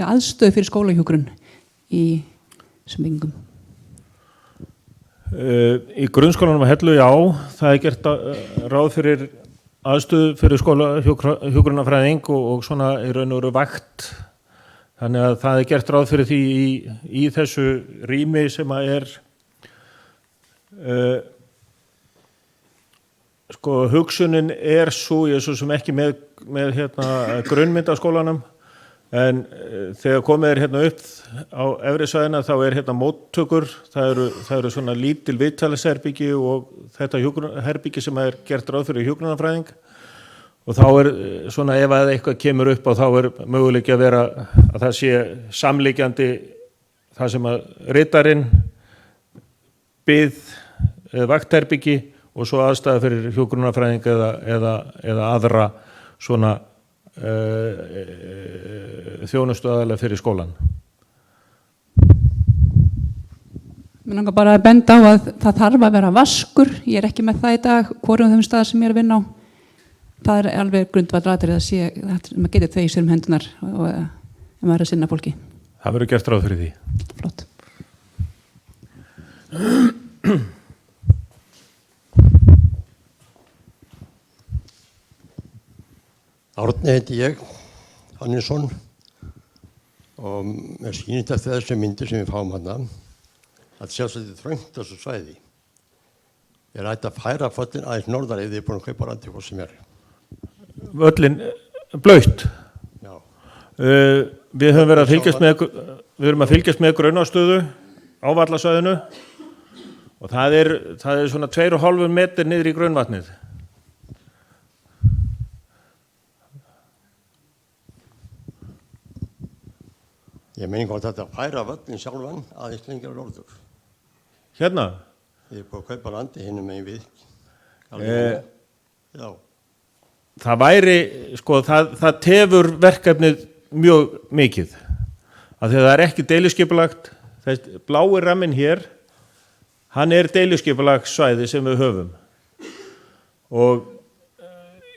aðstöð fyrir skólahjúkrun í þessum byggingum? Í grunnskólanum á Hellu, já, það gert ráð fyrir aðstöð fyrir skólahjúkrunarfræðing og svona í raun og veru vakt. Þannig að það gert ráð fyrir því í þessu rými sem að hugsunin svo, ég svo sem ekki með grunnmynd af skólanum, en þegar komið upp á efri svæðina þá móttökur, það eru svona lítil viðtalisherbyggi og þetta herbyggi sem gert ráð fyrir hjúkrunarfræðing, og þá svona ef að eitthvað kemur upp á þá möguleiki að vera að það sé samliggjandi það sem að ritarinn bið vaktherbyggi og svo aðstæða fyrir hjúkrunarfræðing eða aðra svona þjónustuaðilega fyrir skólan. Mér langar bara að benda á að það þarf að vera vaskur. Ég ekki með það í dag, hvorum þeim stað sem ég að vinna á. Það alveg grundvallaratriði að sé að maður getur þvegið sér hendunar og ef maður að sinna fólki. Það verður gert ráð fyrir því. Flott. Árni heiti ég, Hannesson, og mér sýnist eftir þessi myndir sem við fáum hana að sjálfsagt þröngt þessu svæði. Ég ætti að færa föllin aðeins norðar ef þið búin að kaupa randi hvað sem Völlin blautt. Já. Við höfum verið að fylgjast með grunnástöðu á vallasvæðinu og það er svona 2,5 metr niður í grunnvatnið. Ég meina hvort þetta færa völlin sjálfan aðeins lengra norður. Hérna? Ég er búið að kaupa landi hinum megin við. Já. Það væri, sko, það tefur verkefnið mjög mikið. Af því að það er ekki deiluskipulagt. Blái ramminn hér, hann er deiluskipulagssvæði sem við höfum. Og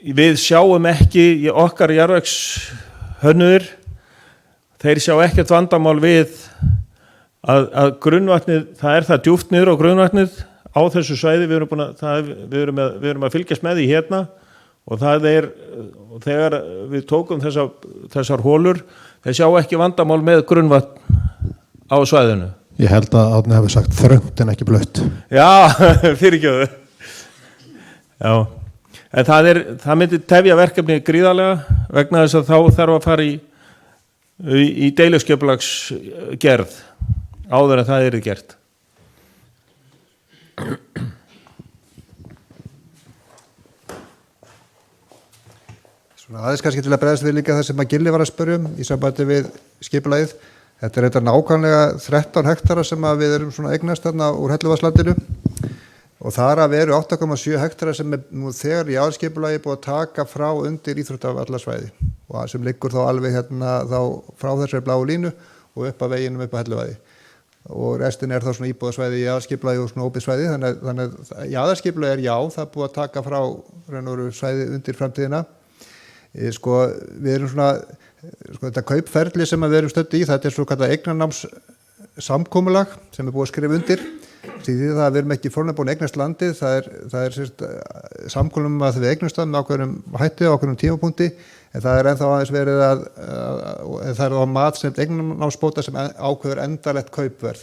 við sjáum ekki, okkar jarðvegshönnuðir, þeir sjá ekkert vandamál við að grunnvatnið, það er það djúpt niður á grunnvatnið á þessu svæði, við erum að fylgjast með því hérna og og þegar við tókum þessar hólur, þeir sjá ekki vandamál með grunnvatn á svæðinu. Ég held að Árni hafi sagt þröngt en ekki blött. Já, fyrirgefðu. Já, en það myndi tefja verkefni gríðarlega vegna þess að þá þarf að fara í deiluskipulagsgerð áður en það gert. Svona aðeins kannski til að bregðast við líka það sem að Gilli var að spyrja í sambandi við skipulagið. Þetta er þetta nákvæmlega 13 hektara sem að við erum svona eignast þarna úr Helluvaðslandinu og þar að veru 8,7 hektara sem er nú þegar í aðskipulagi búið að taka frá undir íþróttavallarsvæði og sem liggur þá alveg hérna þá frá þessari bláu línu og upp að veginum upp að Helluvaði og restin er þá svona íbúðasvæði í aðskipulagi og svona óbið svæði þannig að í aðskipulagi já, það er búið að taka frá raun og veru svæði undir framtíðina. Sko við erum svona þetta kaupferli sem við erum stödd í, þetta er svo kallað eignarnáms samkomulag sem er búið að skrifa undir því það að við erum ekki fornlega búin að eignast landið, það er samkomulag að við eignast það með ákveðnum hætti á ákveðnum tímapunkti en það er ennþá aðeins verið það er á mat sem eignarnámsbóta sem ákveður endalegt kaupverð.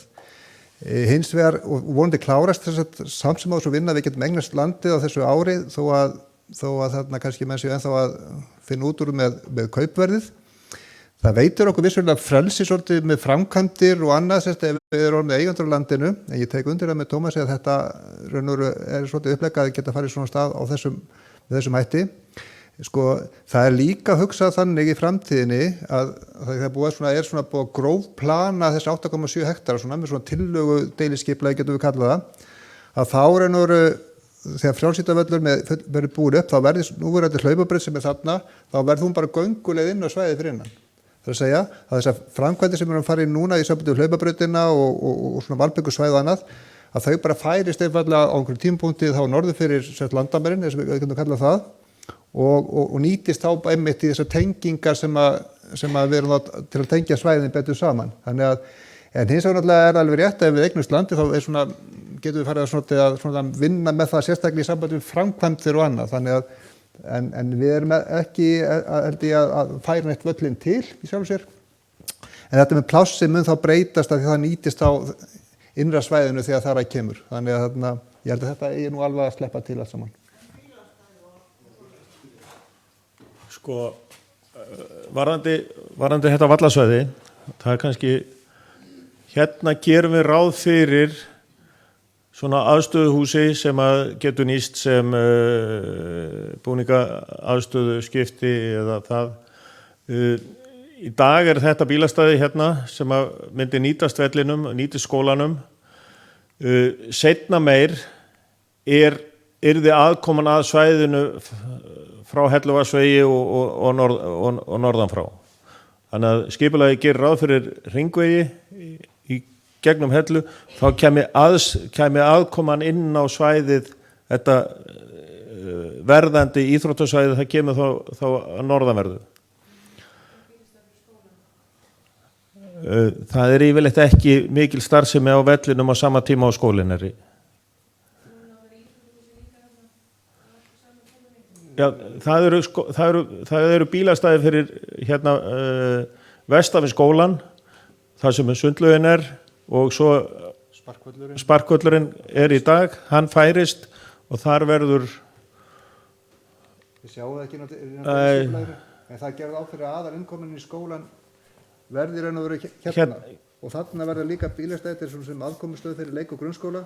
Hins vegar og vonandi klárast þess að samsum á þessu vinna við getum eignast landið á þessu ári þó að þarna kannski menn séu ennþá að finna út úr með kaupverðið. Það veitir okkur vissulega frelsi svolítið með framkvæmdir og annað ef við erum með eigendur á landinu, en ég tek undir það með Tómasi að þetta er svolítið upplegað að geta farið svona stað á þessum hætti. Sko, það er líka hugsað þannig í framtíðinni að það er búið að grófplana þessi 8,7 hektara svona, með svona tillögu deiliskipulagi getum við kallað það, að þá þegar frjálsýtavöllur verður búið upp, þá verður núverandi hlaupabraut sem er þarna, þá verður hún bara gönguleið inn á svæðið fyrir innan. Það er að segja að þessar framkvæmdir sem erum að fara í núna í sambandi við hlaupabrautina og svona malbyggursvæði og annað, að þau bara færist einfaldlega á einhverjum tímapunkti þá norður fyrir landamærin, eins og við getum kallað það, og nýtist þá einmitt í þessar tengingar sem við erum til að tengja svæðin betur saman. Þannig að, en hins vegar náttúrulega er alveg rétt að ef við eignumst landi þá getum við farið að vinna með það sérstaklega í sambandi við framkvæmdir og annað. Þannig að, en við erum ekki held ég að færa neitt völlin til í sjálfu sér. En þetta með plássi mun þá breytast að það nýtist á innra svæðinu þegar þar að kemur. Þannig að ég held að þetta er nú alveg að sleppa til allt saman. Sko, varðandi þetta vallasvæði, það er kannski, hérna gerum við ráð fyrir svona aðstöðuhúsi sem að getur nýst sem búninga aðstöðuskipti eða það. Í dag er þetta bílastæði hérna sem að myndi nýtast vellinum, nýtist skólanum. Seinna meir yrði aðkoman að svæðinu frá Helluvaðsvegi og norðan frá. Þannig að skipulagi gerir ráð fyrir hringvegi í gegnum Hellu, þá kæmi aðkoman inn á svæðið þetta verðandi íþróttasvæðið, það kemur þá að norðanverðu. Það er yfirleitt ekki mikil starfsemi á vellinum á sama tíma á skólinn er í. Já, það eru bílastæði fyrir hérna vestan við skólan, þar sem sundlaugin er og svo sparkvöllurinn er í dag, hann færist og þar verður. Við sjáum það ekki náttúrulega, en það gerði áfyrir aðal innkomin í skólan verði raun og veru hérna og þarna verður líka bílastæði sem aðkomustöð fyrir leik- og grunnskóla.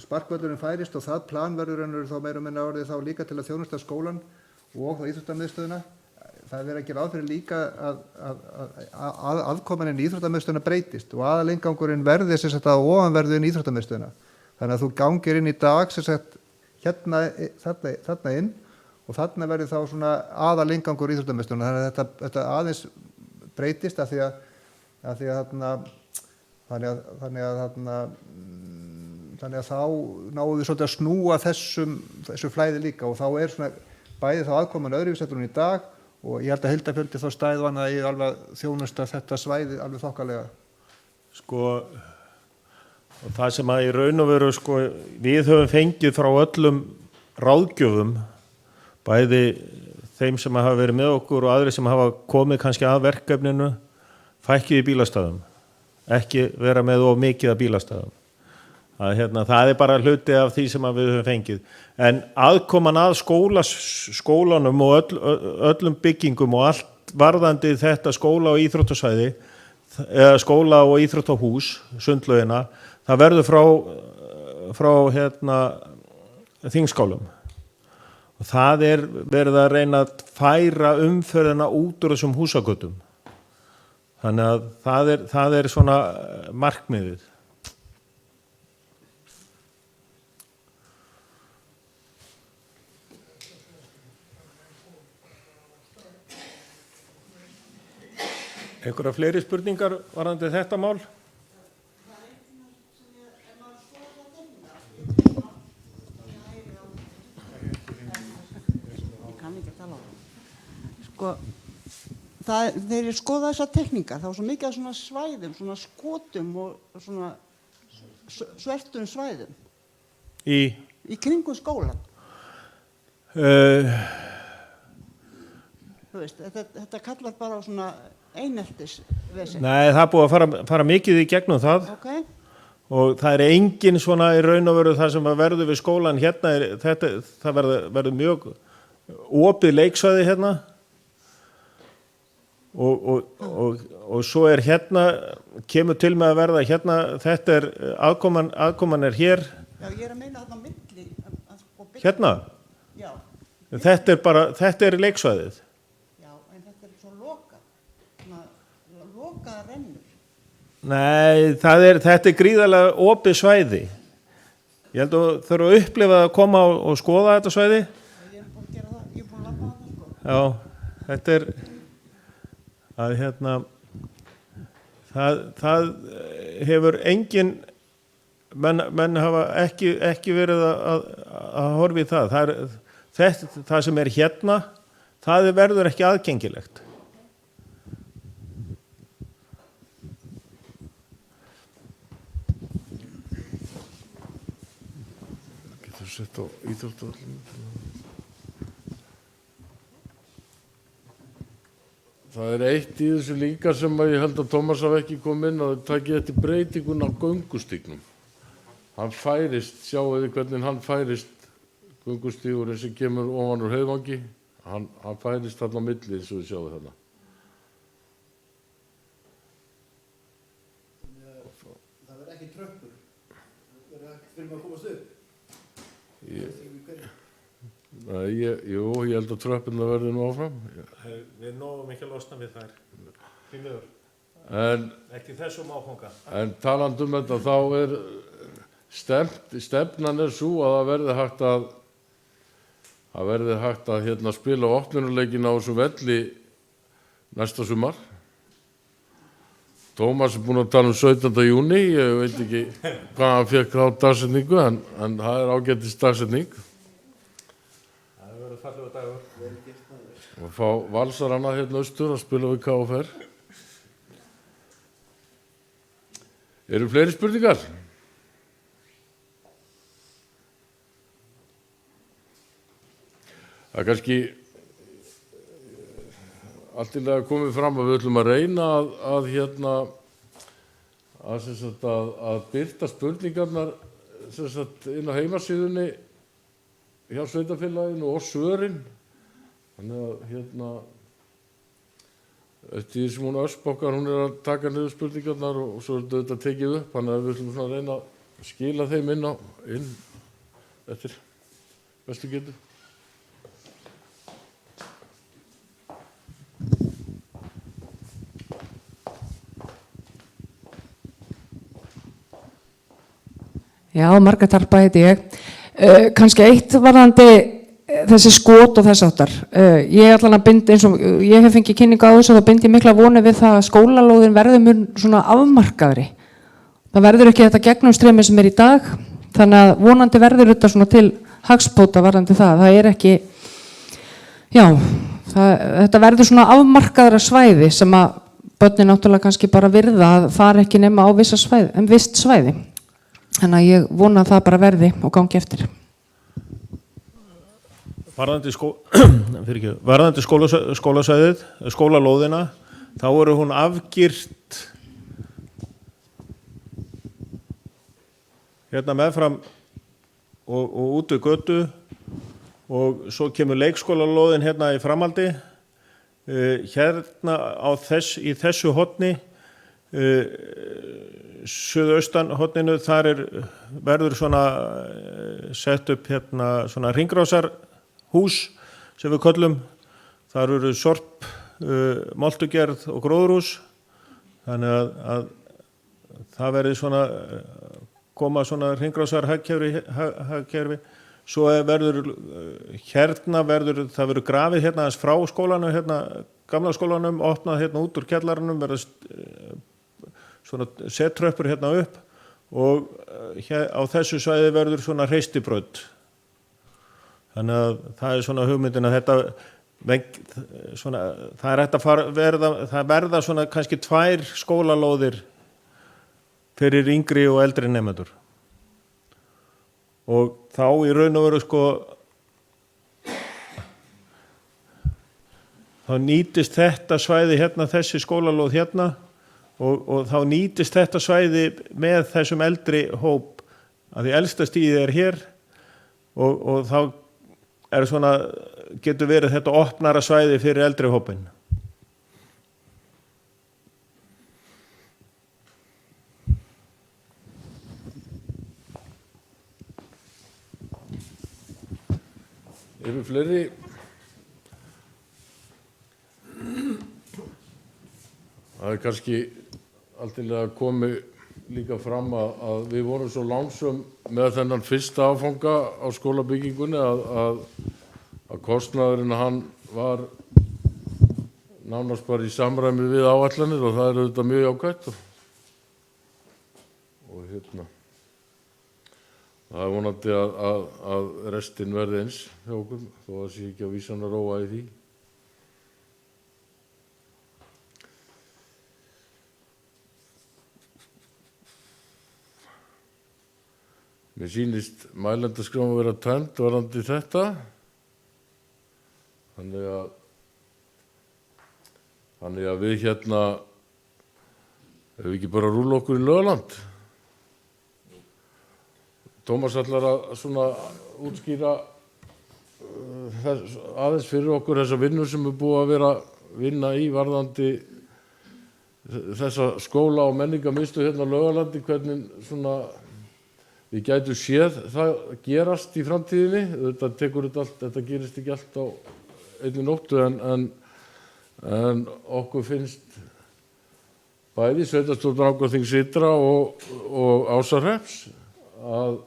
Sparkvöllurinn færist og það plan verður þá meira og minna orðið þá líka til að þjónusta skólan og þá íþróttamiðstöðina. það er verið að gera áfyrir líka að aðkoman inn í íþróttamiðstöðuna breytist og aðalingangurinn verði sem sagt að ofanverðu inn í íþróttamiðstöðuna. Þannig að þú gangir inn í dag sem sagt þarna inn og þarna verður þá svona aðalingangur í íþróttamiðstöðuna. Þannig að þetta aðeins breytist af því að þá náum við svolítið að snúa þessu flæði líka og þá svona bæði þá aðkoman öðruvísettur í dag og ég held að heildarfjöldi þá stæðvanna í alveg þjónusta þetta svæði alveg þokkalega. Sko, og það sem að í raun og veru, sko, við höfum fengið frá öllum ráðgjöfum, bæði þeim sem hafa verið með okkur og aðri sem hafa komið kannski að verkefninu, fækkið í bílastæðum, ekki vera með of mikið að bílastæðum. Það bara hluti af því sem við höfum fengið. En aðkoman að skólanum og öllum byggingum og allt varðandi þetta skóla og íþróttasvæði, eða skóla og íþróttahús, sundlaugina, það verður frá þingskálum. Og það verið að reyna að færa umferðina út úr þessum húsagötum. Þannig að það er svona markmiðið. Einhverja fleiri spurningar varðandi þetta mál? Ég kann ekki að tala á það. Sko, þegar ég skoða þessar tekníkar, þá er svo mikið af svona svæðum, svona skotum og svona svertum svæðum. Í kringum skólan. Þú veist, þetta kallar bara á svona eineltisvesen. Nei, það er búið að fara mikið í gegnum það. Okay. Og það er engin svona í raun og veru það sem verður við skólan hérna, það verður mjög opið leiksvæði hérna og svo hérna, kemur til með að verða hérna, þetta aðkoman er hér. Já, ég að meina þarna milli. Hérna? Já. Þetta er leiksvæðið. Nei, þetta er gríðarlega opið svæði. Ég held að þurfa að upplifa að koma og skoða þetta svæði. Ég búin að gera það, ég búin að labba það sko. Já, þetta það hefur engin, menn hafa ekki verið að horfa í það. Það sem er hérna, það verður ekki aðgengilegt. Sett á íþróttavöllum. Það er eitt í þessu líka sem ég held að Tómas hafi ekki komið inn að það taki eftir breytingun á göngustígnum. Hann færist, sjáu þið hvernig hann færist, göngustígurinn sem kemur ofan úr Heiðvangi, hann færist þarna á milli eins og þið sjáu þarna. Það verður ekki tröppur, það verður ekki fyrir að komast upp. Ég held að tröppurnar verði nú áfram. Við nógum ekki að losna við þær. Því miður. Ekki þessum áfanga. En talandi þetta, þá stefnan svo að það verði hægt að spila opnunuleikinn á þessu velli næsta sumar. Tómas er búinn að tala 17. júní, ég veit ekki hvað hann fékk þá dagsetningu, en það er ágætis dagsetning. Það verður fallegur dagur. Og fá Valsarana hérna austur að spila við KFR. Eru fleiri spurningar? Það er kannski allt í lagi komið fram að við ætlum að reyna að birta spurningarnar inn á heimasíðunni hjá sveitarfélaginu og svörin. Þannig að eftir því sem hún Ösp okkar, hún að taka niður spurningarnar og svo er þetta tekið upp. Þannig að við ætlum að reyna að skila þeim inn eftir bestu getu. Já, Margrét Harpa heiti ég. Kannski eitt varðandi þessi skot og þess áttar. Ég allan að bind eins og, ég hef fengið kynningu á þessu og þá bind ég mikla voni við það að skólalóðin verður mun svona afmarkaðri. Það verður ekki þetta gegnumstreymi sem í dag, þannig að vonandi verður þetta svona til hagspóta varðandi það. Það er ekki, já, þetta verður svona afmarkaðra svæði sem að börnin náttúrulega kannski bara virða að fara ekki nema á vist svæði. Þannig að ég vona að það bara verði og gangi eftir. Varðandi skólasvæðið, skólalóðina, þá eru hún afgirt hérna meðfram og út við götu og svo kemur leikskólalóðin hérna í framhaldi. Hérna í þessu horni, suðaustan horninu, þar verður svona sett upp hérna svona hringrásarhús sem við köllum. Þar eru sorp, moltugerð og gróðurhús. Þannig að það verður svona koma svona hringrásarhagkerfi. Svo verður það verður grafið hérna aðeins frá skólanum, hérna gamla skólanum, opnað hérna út úr kjallaranum, verður svona settröppur hérna upp og á þessu svæði verður svona hreistibraut. Þannig að það er svona hugmyndin að þetta svona, það verða svona kannski 2 skólalóðir fyrir yngri og eldri nemendur. Og þá í raun og veru þá nýtist þetta svæði hérna, þessi skólalóð hérna og þá nýtist þetta svæði með þessum eldri hóp að því elsta stigið hér og þá svona, getur verið þetta opnara svæði fyrir eldri hópinn. Eru fleiri? Það kannski alltilega komi líka fram að við vorum svo lánsum með þennan fyrsta áfanga á skólabyggingunni að kostnaðurinn hann var nánast bara í samræmi við áætlanir og það er auðvitað mjög jákvætt og hérna það er vonandi að restin verði eins hjá okkur þó að sé ekki á vísan að róa í því. Mér sýnist mælendaskrám að vera tæmd varðandi þetta. Þannig að við hérna ef við ekki bara rúla okkur í Laugaland. Tómas ætlar að svona útskýra aðeins fyrir okkur þessa vinnu sem búið að vera vinna í varðandi þessa skóla og menningarmiðstöð hérna á Laugalandi, hvernig svona við gætum séð það gerast í framtíðinni. Þetta gerist ekki allt á einni nóttu en okkur finnst bæði sveitarstjórn Rangárþings ytra og Ásarhrepps að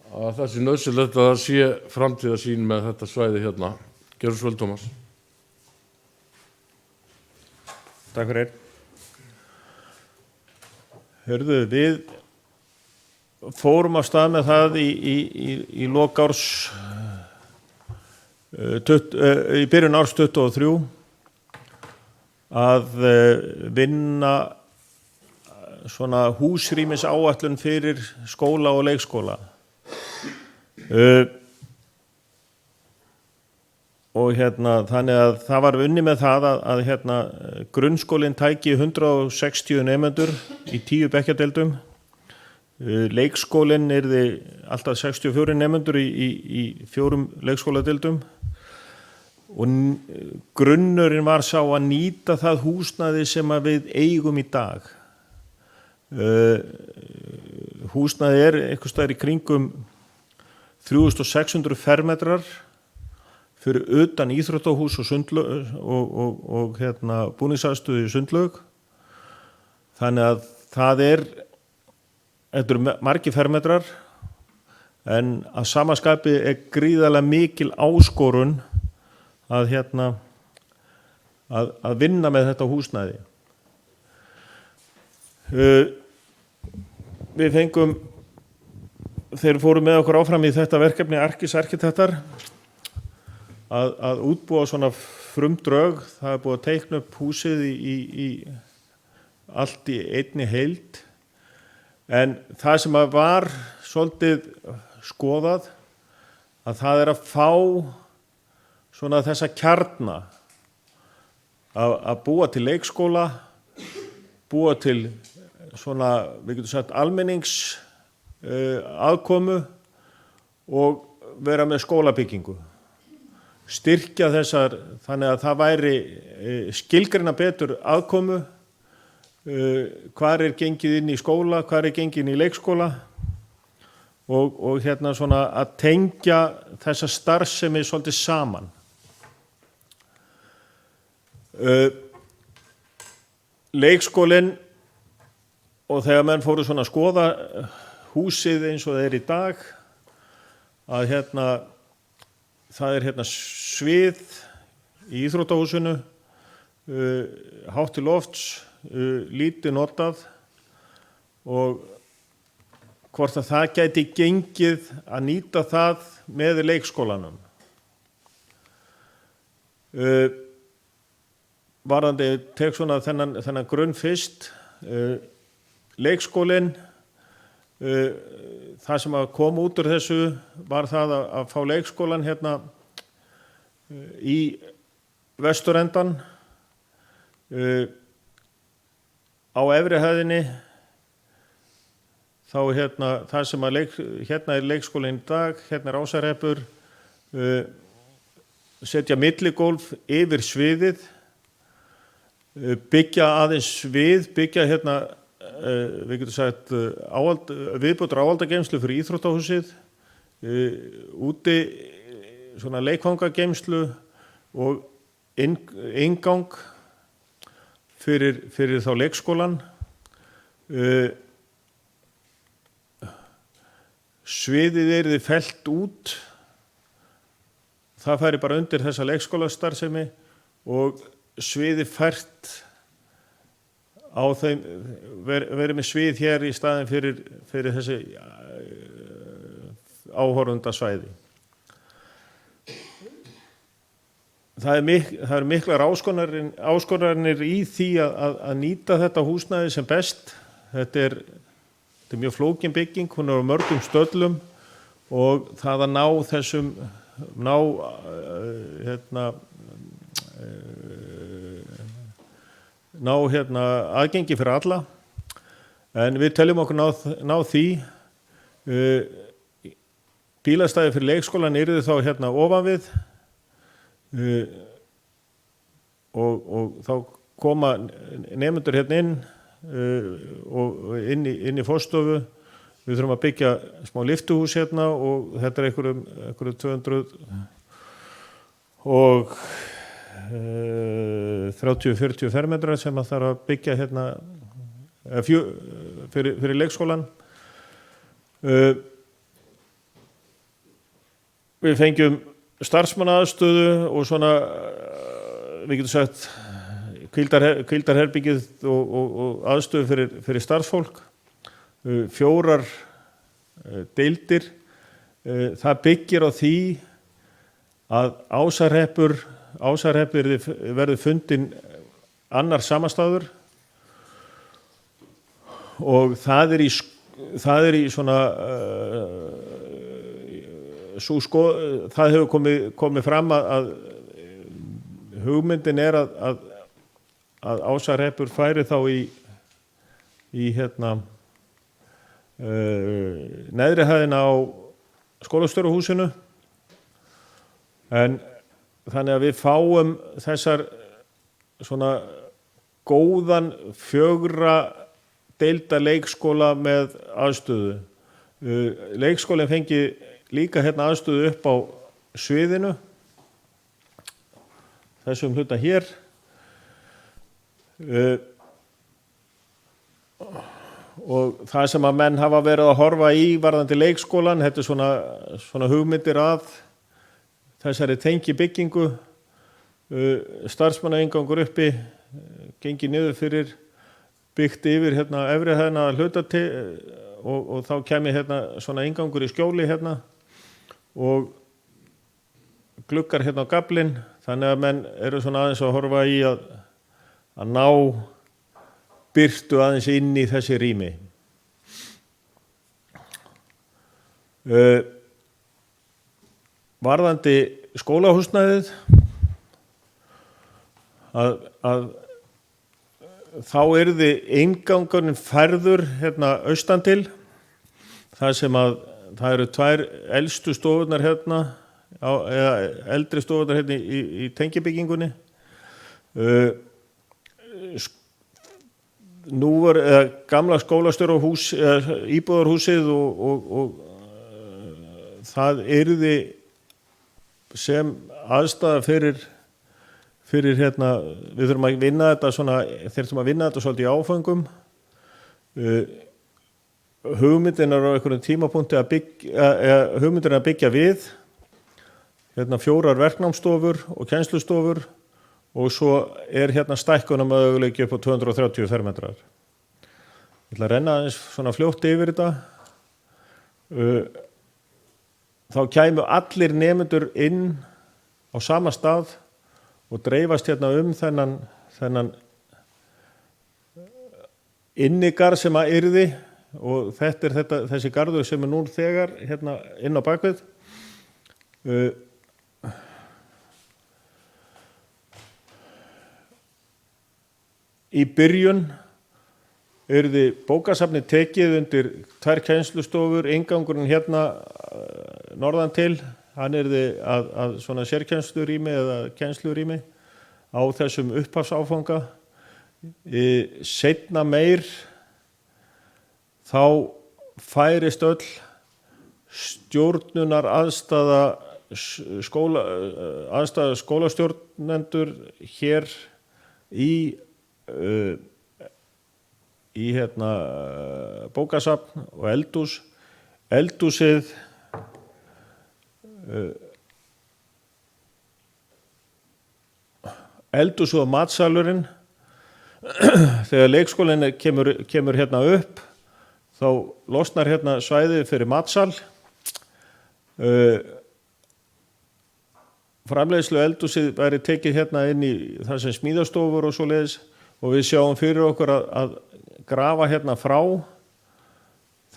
það sé nauðsynlegt að það sé framtíðarsýn með þetta svæði hérna. Gjörðu svo vel, Tómas. Takk fyrir. Hörðu, við fórum af stað með það í lok árs í byrjun árs 23 að vinna svona húsrýmisáætlun fyrir skóla og leikskóla. Og hérna þannig að það var unnið með það að hérna grunnskólinn tæki 160 nemendur í 10 bekkjardeildum. Leikskólinn yrði alltaf 64 nemendur í 4 leikskóladeildum og grunnurinn var sá að nýta það húsnæði sem við eigum í dag. Húsnæði einhvers staðar í kringum 3600 fermetrar fyrir utan íþróttahús og hérna búningsaðstöðu í Sundlaug. Þannig að það þetta eru margir fermetrar, en að samaskapi gríðarlega mikil áskorun að vinna með þetta húsnæði. Við fengum, þeir fóru með okkur áfram í þetta verkefni Arkis arkitektar að útbúa svona frumdrög. Það búið að teikna upp húsið í allt í einni heild, en það sem var svolítið skoðað að það að fá svona þessa kjarna að búa til leikskóla, búa til svona, við getum sagt, almennings aðkomu og vera með skólabyggingu. Styrkja þessar, þannig að það væri skilgreina betur aðkomu, hvar gengið inn í skóla, hvar gengið inn í leikskóla og svona að tengja þessa starfsemi svolítið saman. Leikskólinn, og þegar menn fóru svona að skoða húsið eins og það í dag, að það svið í íþróttahúsinu, hátt til lofts, lítið notað, og hvort að það gæti gengið að nýta það með leikskólanum. Varðandi tek svona þennan grunn fyrst, leikskólinn, það sem að kom út úr þessu var það að fá leikskólan í vesturendan, á efri hæðinni, þá það sem að leikskólinn í dag, Ásarhreppur, setja milligólf yfir sviðið, byggja aðeins við, byggja við getum sagt viðbótar áhaldageymslu fyrir íþróttahúsið, úti svona leikfangageymslu og inngang fyrir þá leikskólan. Sviðið yrði fellt út, það færi bara undir þessa leikskólastarfsemi og sviði fært á þeim, verið með svið hér í staðin fyrir þessi áhorfendasvæði. Það eru miklar áskoranir í því að nýta þetta húsnæði sem best. Þetta er mjög flókin bygging, hún er á mörgum stöllum og það að ná aðgengi fyrir alla, en við teljum okkur ná því. Bílastæði fyrir leikskólan yrði þá ofan við, og þá koma nemendur inn og inn í forstofu. Við þurfum að byggja smá lyftuhús og þetta er einhverju 200 og 30-40 fermetrar sem að þarf að byggja fyrir leikskólan. Við fengjum starfsmannaaðstöðu og svona, við getum sagt, hvíldarherbyggið og aðstöðu fyrir starfsfólk, 4 deildir. Það byggir á því að Ásarhreppur verður fundin annar samastaður, og það er í svona það hefur komið fram að hugmyndin er að Ásarhreppur færi þá í neðri hæðina á skólastjóruhúsinu, en þannig að við fáum þessar svona góðan 4 deilda leikskóla með aðstöðu. Leikskólinn fengi líka aðstöðu upp á sviðinu, þessum hluta hér, og það sem að menn hafa verið að horfa í varðandi leikskólan, þetta svona hugmyndir að þessari tengi byggingu, starfsmannaingangur uppi, gengi niður fyrir, byggt yfir hérna efri hæðina að hluta til og þá kemi hérna svona ingangur í skjóli hérna og gluggar hérna á gaflinn, þannig að menn eru svona aðeins að horfa í að ná birtu aðeins inn í þessi rými. Varðandi skólahúsnæðið, að þá yrði inngangurinn færður hérna austan til, þar sem að það eru 2 elstu stofurnar hérna, eða eldri stofurnar hérna í tengibyggingunni. Nú var gamla skólastjórahús, íbúðarhúsið og það yrði sem aðstaða fyrir hérna, við þurfum að vinna þetta svona, þurfum að vinna þetta svolítið í áföngum. Hugmyndin á einhverjum tímapunkti hugmyndin að byggja við hérna 4 verknámsstofur og kennslustofur og svo hérna stækkunarmöguleiki upp á 230 fermetrar. Ég ætla að renna aðeins svona fljótt yfir þetta. Þá kæmu allir nemendur inn á sama stað og dreifast hérna þennan innigarð sem að yrði og þetta er þessi garður sem er nú þegar hérna inn á bakvið. Í byrjun yrði bókasafni tekið undir 2 kennslustofur, inngangurinn hérna norðan til, hann yrði að svona sérkennslurými eða kennslurými á þessum upphafsáfanga. Seinna meir þá færist öll stjórnunar aðstaða skólastjórnendur hér í hérna bókasafn og eldhús. Eldhúsið og matsalurinn, þegar leikskólinn kemur hérna upp, þá losnar hérna svæðið fyrir matsal. Framleiðslu eldhúsið væri tekið hérna inn í það sem smíðastofur og svoleiðis og við sjáum fyrir okkur að grafa hérna frá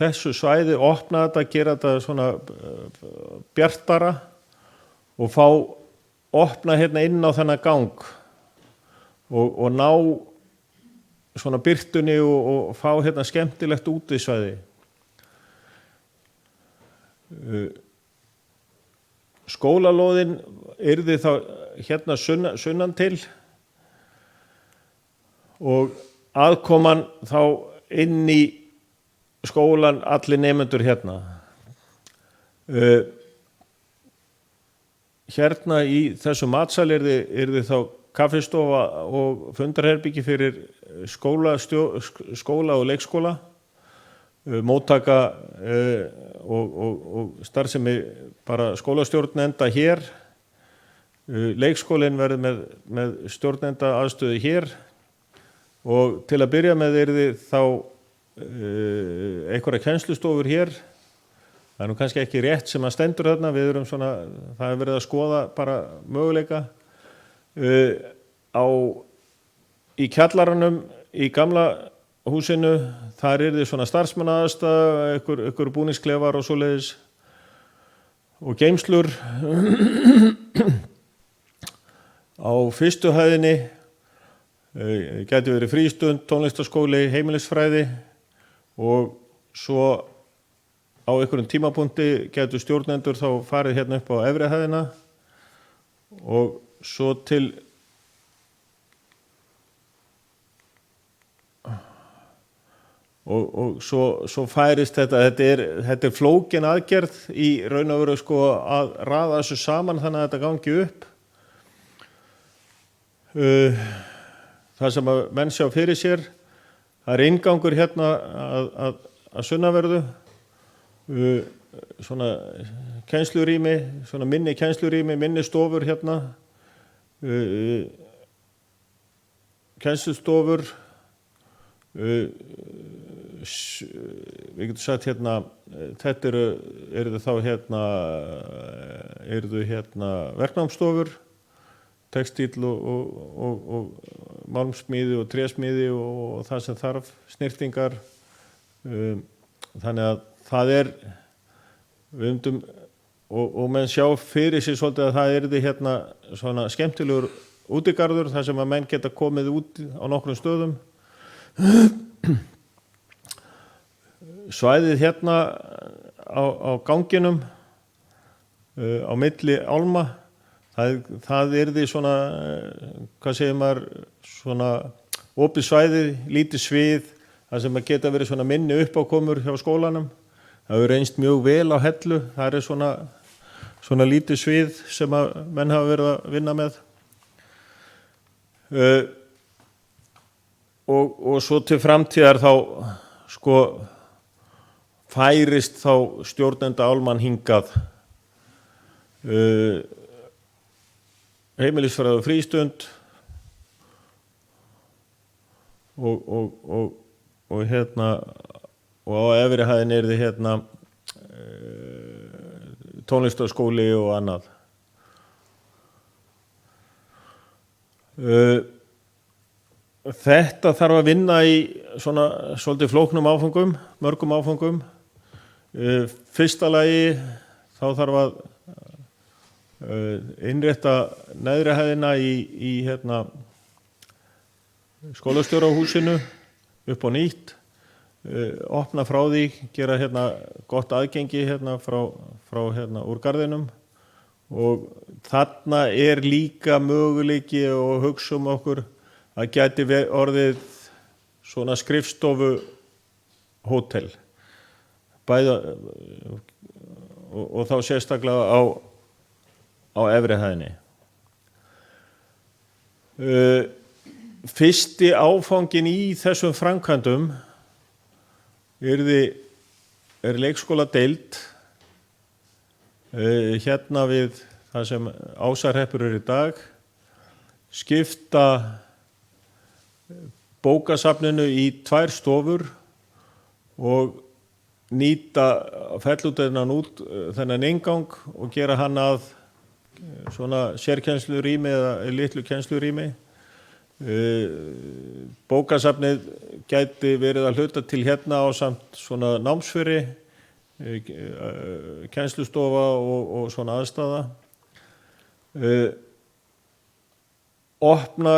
þessu svæði, opna þetta, gera þetta svona bjartara og fá opna hérna inn á þennan gang og ná svona birtunni og fá hérna skemmtilegt útisvæði. Skólalóðin yrði þá hérna sunnan til og aðkoman þá inn í skólan allir nemendur hérna. Hérna í þessu matsal yrði þá kaffistofa og fundarherbyggi fyrir skóla og leikskóla, móttaka og starfsemi bara skólastjórnenda hér. Leikskólinn verður með stjórnenda aðstöðu hér og til að byrja með yrði þá einhverja kennslustofur hér. Það er nú kannski ekki rétt sem að stendur þarna, við erum svona, það er verið að skoða bara möguleika. Í kjallaranum í gamla húsinu, þar yrði svona starfsmannaaðstaða, einhver búningsklefar og svoleiðis og geymslur. Á fyrstu hæðinni gæti verið frístund, tónlistarskóli, heimilisfræði og svo á einhverjum tímapunkti gætu stjórnendur þá farið hérna upp á efri hæðina og svo til og svo færist þetta er flókin aðgerð í raun og veru sko að raða þessu saman þannig að þetta gangi upp. Það sem að menn sjá fyrir sér, það inngangur hérna að sunnanverðu, svona kennslurými, svona minni kennslurými, minni stofur hérna, kennslustofur, við getum sagt hérna, þetta eru þá hérna verknámsstofur, textíl og málmsmíði og trésmíði og það sem þarf, snyrtingar, þannig að það við myndum, og menn sjá fyrir sig svolítið að það yrði hérna svona skemmtilegur útigarður þar sem að menn geta komið út á nokkrum stöðum. Svæðið hérna á ganginum á milli álma, það yrði svona, hvað segir maður, svona opið svæðið, lítið svið, þar sem að geta verið svona minni uppákomur hjá skólanum. Það hefur reynst mjög vel á Hellu, það er svona lítið svið sem að menn hafa verið að vinna með. Og svo til framtíðar þá sko færist þá stjórnenda álman hingað heimilisfræði og frístund og hérna og á efri hæðinni yrði hérna tónlistarskóli og annað. Þetta þarf að vinna í svona svolítið flóknum áföngum, mörgum áföngum. Fyrsta lagi þá þarf að innrétta neðri hæðina í hérna skólastjórahúsinu upp á nýtt, opna frá því, gera hérna gott aðgengi hérna frá hérna úr garðinum og þarna líka möguleiki og hugsa okkur að gæti orðið svona skrifstofu hótel bæði og þá sérstaklega á efri hæðinni. Fyrsti áfangin í þessum framkvæmdum er leikskóladeild hérna við það sem Ásarhreppur í dag, skipta bókasafninu í 2 stofur og nýta fellúteinan út þennan inngang og gera hann að svona sérkennslurými eða litlu kennslurými. Bókasafnið gæti verið að hluta til hérna á samt svona námsfyri, kennslustofa og svona aðstaða. Opna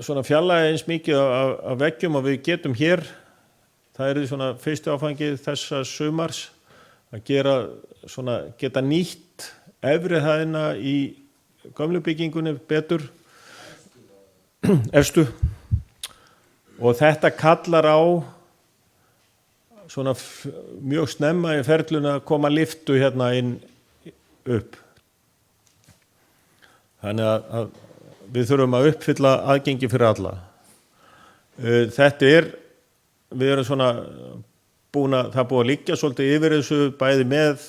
svona fjarlægi eins mikið af veggjum og við getum hér. Það því svona fyrstu áfangið þessa sumars að geta nýtt efri hæðina í gömlu byggingunni betur, efstu, og þetta kallar á svona mjög snemma í ferluna að koma lyftu hérna inn upp. Þannig að við þurfum að uppfylla aðgengi fyrir alla. Við erum svona það búið að liggja svolítið yfir þessu bæði með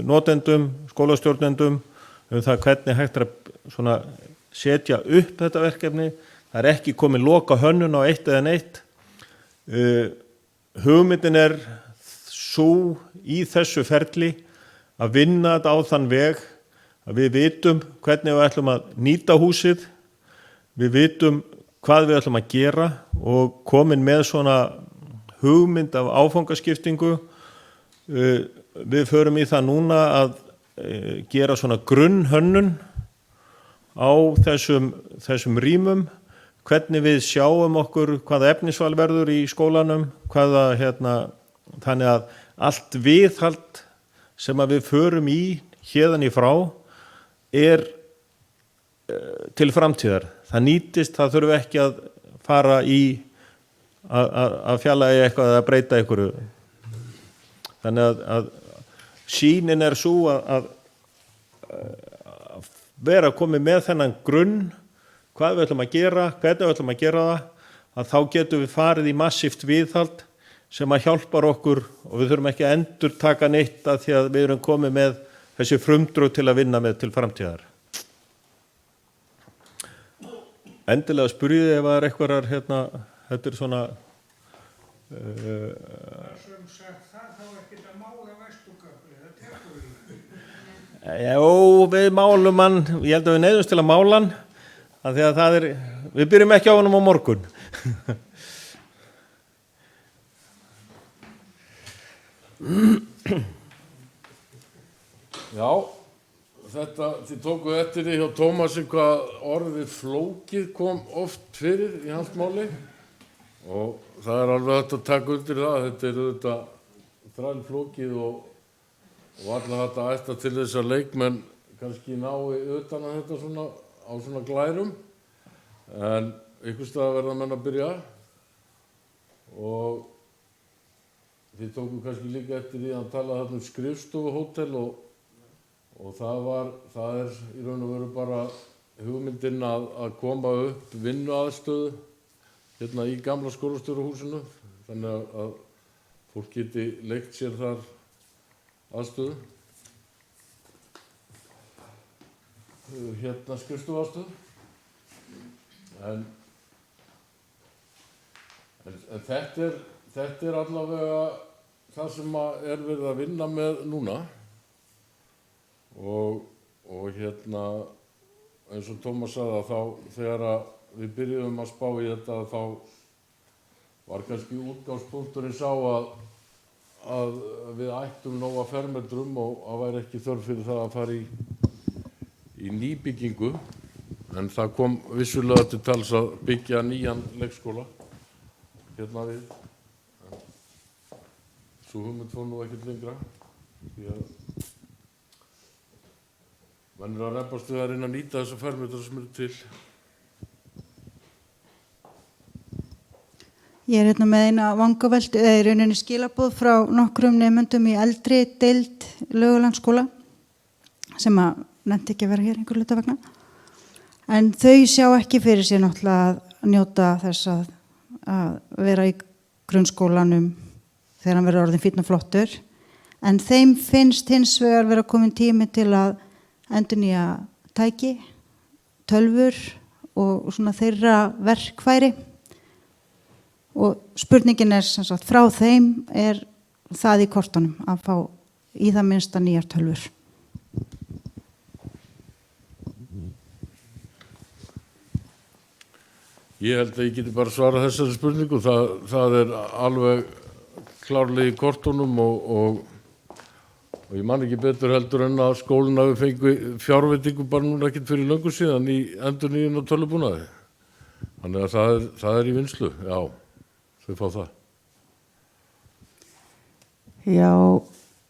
notendum, skólastjórnendum, það hvernig hægt að setja upp þetta verkefni. Það ekki komin loka hönnun á eitt eða neitt. Hugmyndin sú í þessu ferli að vinna þetta á þann veg að við vitum hvernig við ætlum að nýta húsið, við vitum hvað við ætlum að gera og komin með svona hugmynd af áfangaskiptingu. Við förum í það núna að gera svona grunnhönnun á þessum rýmum, hvernig við sjáum okkur hvaða efnisval verður í skólanum, þannig að allt viðhald sem að við förum í héðan í frá til framtíðar. Það nýtist, það þurfi ekki að fara í að fjarlægja eitthvað eða breyta einhverju. Þannig að sýnin sú að vera komið með þennan grunn hvað við ætlum að gera, hvernig við ætlum að gera það, að þá getum við farið í massíft viðhald sem að hjálpar okkur og við þurfum ekki að endur taka neitt að því að við erum komið með þessi frumdrög til að vinna með til framtíðar. Endilega spurðið ef það eitthvað hérna, þetta svona Já, við málum hann, ég held að við neyðumst til að mála hann, af því að það við byrjum ekki á honum á morgun. Já, þið tókuð eftir því hjá Tómasi hvað orðið flókið kom oft fyrir í hans máli og það alveg hægt að taka undir það, þetta auðvitað þrælflókið og alla þetta ætta til þess að leikmenn kannski nái utan að þetta svona á svona glærum en einhvers staðar verða menn að byrja og þið tókum kannski líka eftir því að hann talaði þarna um skrifstofuhótel og það í raun og veru bara hugmyndin að koma upp vinnuaðstöðu hérna í gamla skólastjórahúsinu þannig að fólk geti leigt sér þar aðstöðu, hérna skrifstofuaðstöðu, en þetta allavega það sem verið að vinna með núna og hérna eins og Tómas sagði að þá þegar við byrjuðum að spá í þetta þá var kannski útgangspunkturinn sá að við ættum nóga fermetrum og það væri ekki þörf fyrir það að fara í nýbyggingu en það kom vissulega til tals að byggja nýjan leikskóla hérna við. Sú hugmynd fór nú ekkert lengra því að menn að reppast við að reyna að nýta þessa fermetra sem eru til. Ég hérna með eina vangaveldu, eða í rauninni skilaboð frá nokkrum nemendum í eldri deild Laugalandsskóla sem að nefndi ekki að vera hér einhver hluta vegna. En þau sjá ekki fyrir sér náttúrulega að njóta þess að vera í grunnskólanum þegar hann verður orðinn fínn og flottur. En þeim finnst hins vegar vera komin tími til að endurnýja tæki, tölvur og svona þeirra verkfæri. Og spurningin sem sagt frá þeim það í kortunum að fá í það minnsta nýjar tölvur. Ég held að ég geti bara svarað þessari spurningu. Það alveg klárlega í kortunum og ég man ekki betur heldur en að skólinn hafi fengið fjárveitingu bara núna ekkert fyrir löngu síðan í endurnýjun og tölvubúnaði. Þannig að það í vinnslu, já. Þau fá það. Já,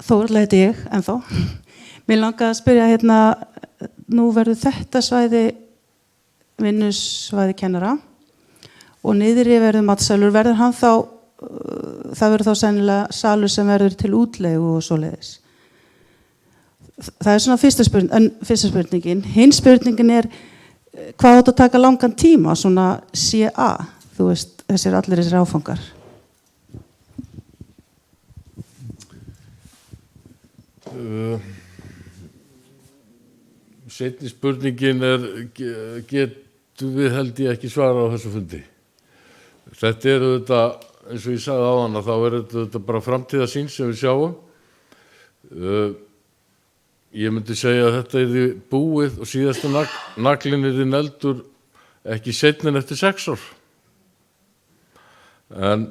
Þórhalla heiti ég ennþá. Mér langaði að spyrja hérna, nú verður þetta svæði vinnusvæði kennara og niðri verður matsalur, verður hann þá, það verður þá sennilega salur sem verður til útleigu og svoleiðis. Það svona fyrsta spurningin. Hinn spurningin hvað átt að taka langan tíma, svona CA, þú veist, allir þessir áfangar? Seinni spurningin getum við held ég ekki svara á þessu fundi. Þetta auðvitað, eins og ég sagði áðan, þá þetta bara framtíðarsýn sem við sjáum. Ég myndi segja að þetta búið og síðasta naglinn negldur ekki seinna en eftir 6 ár. En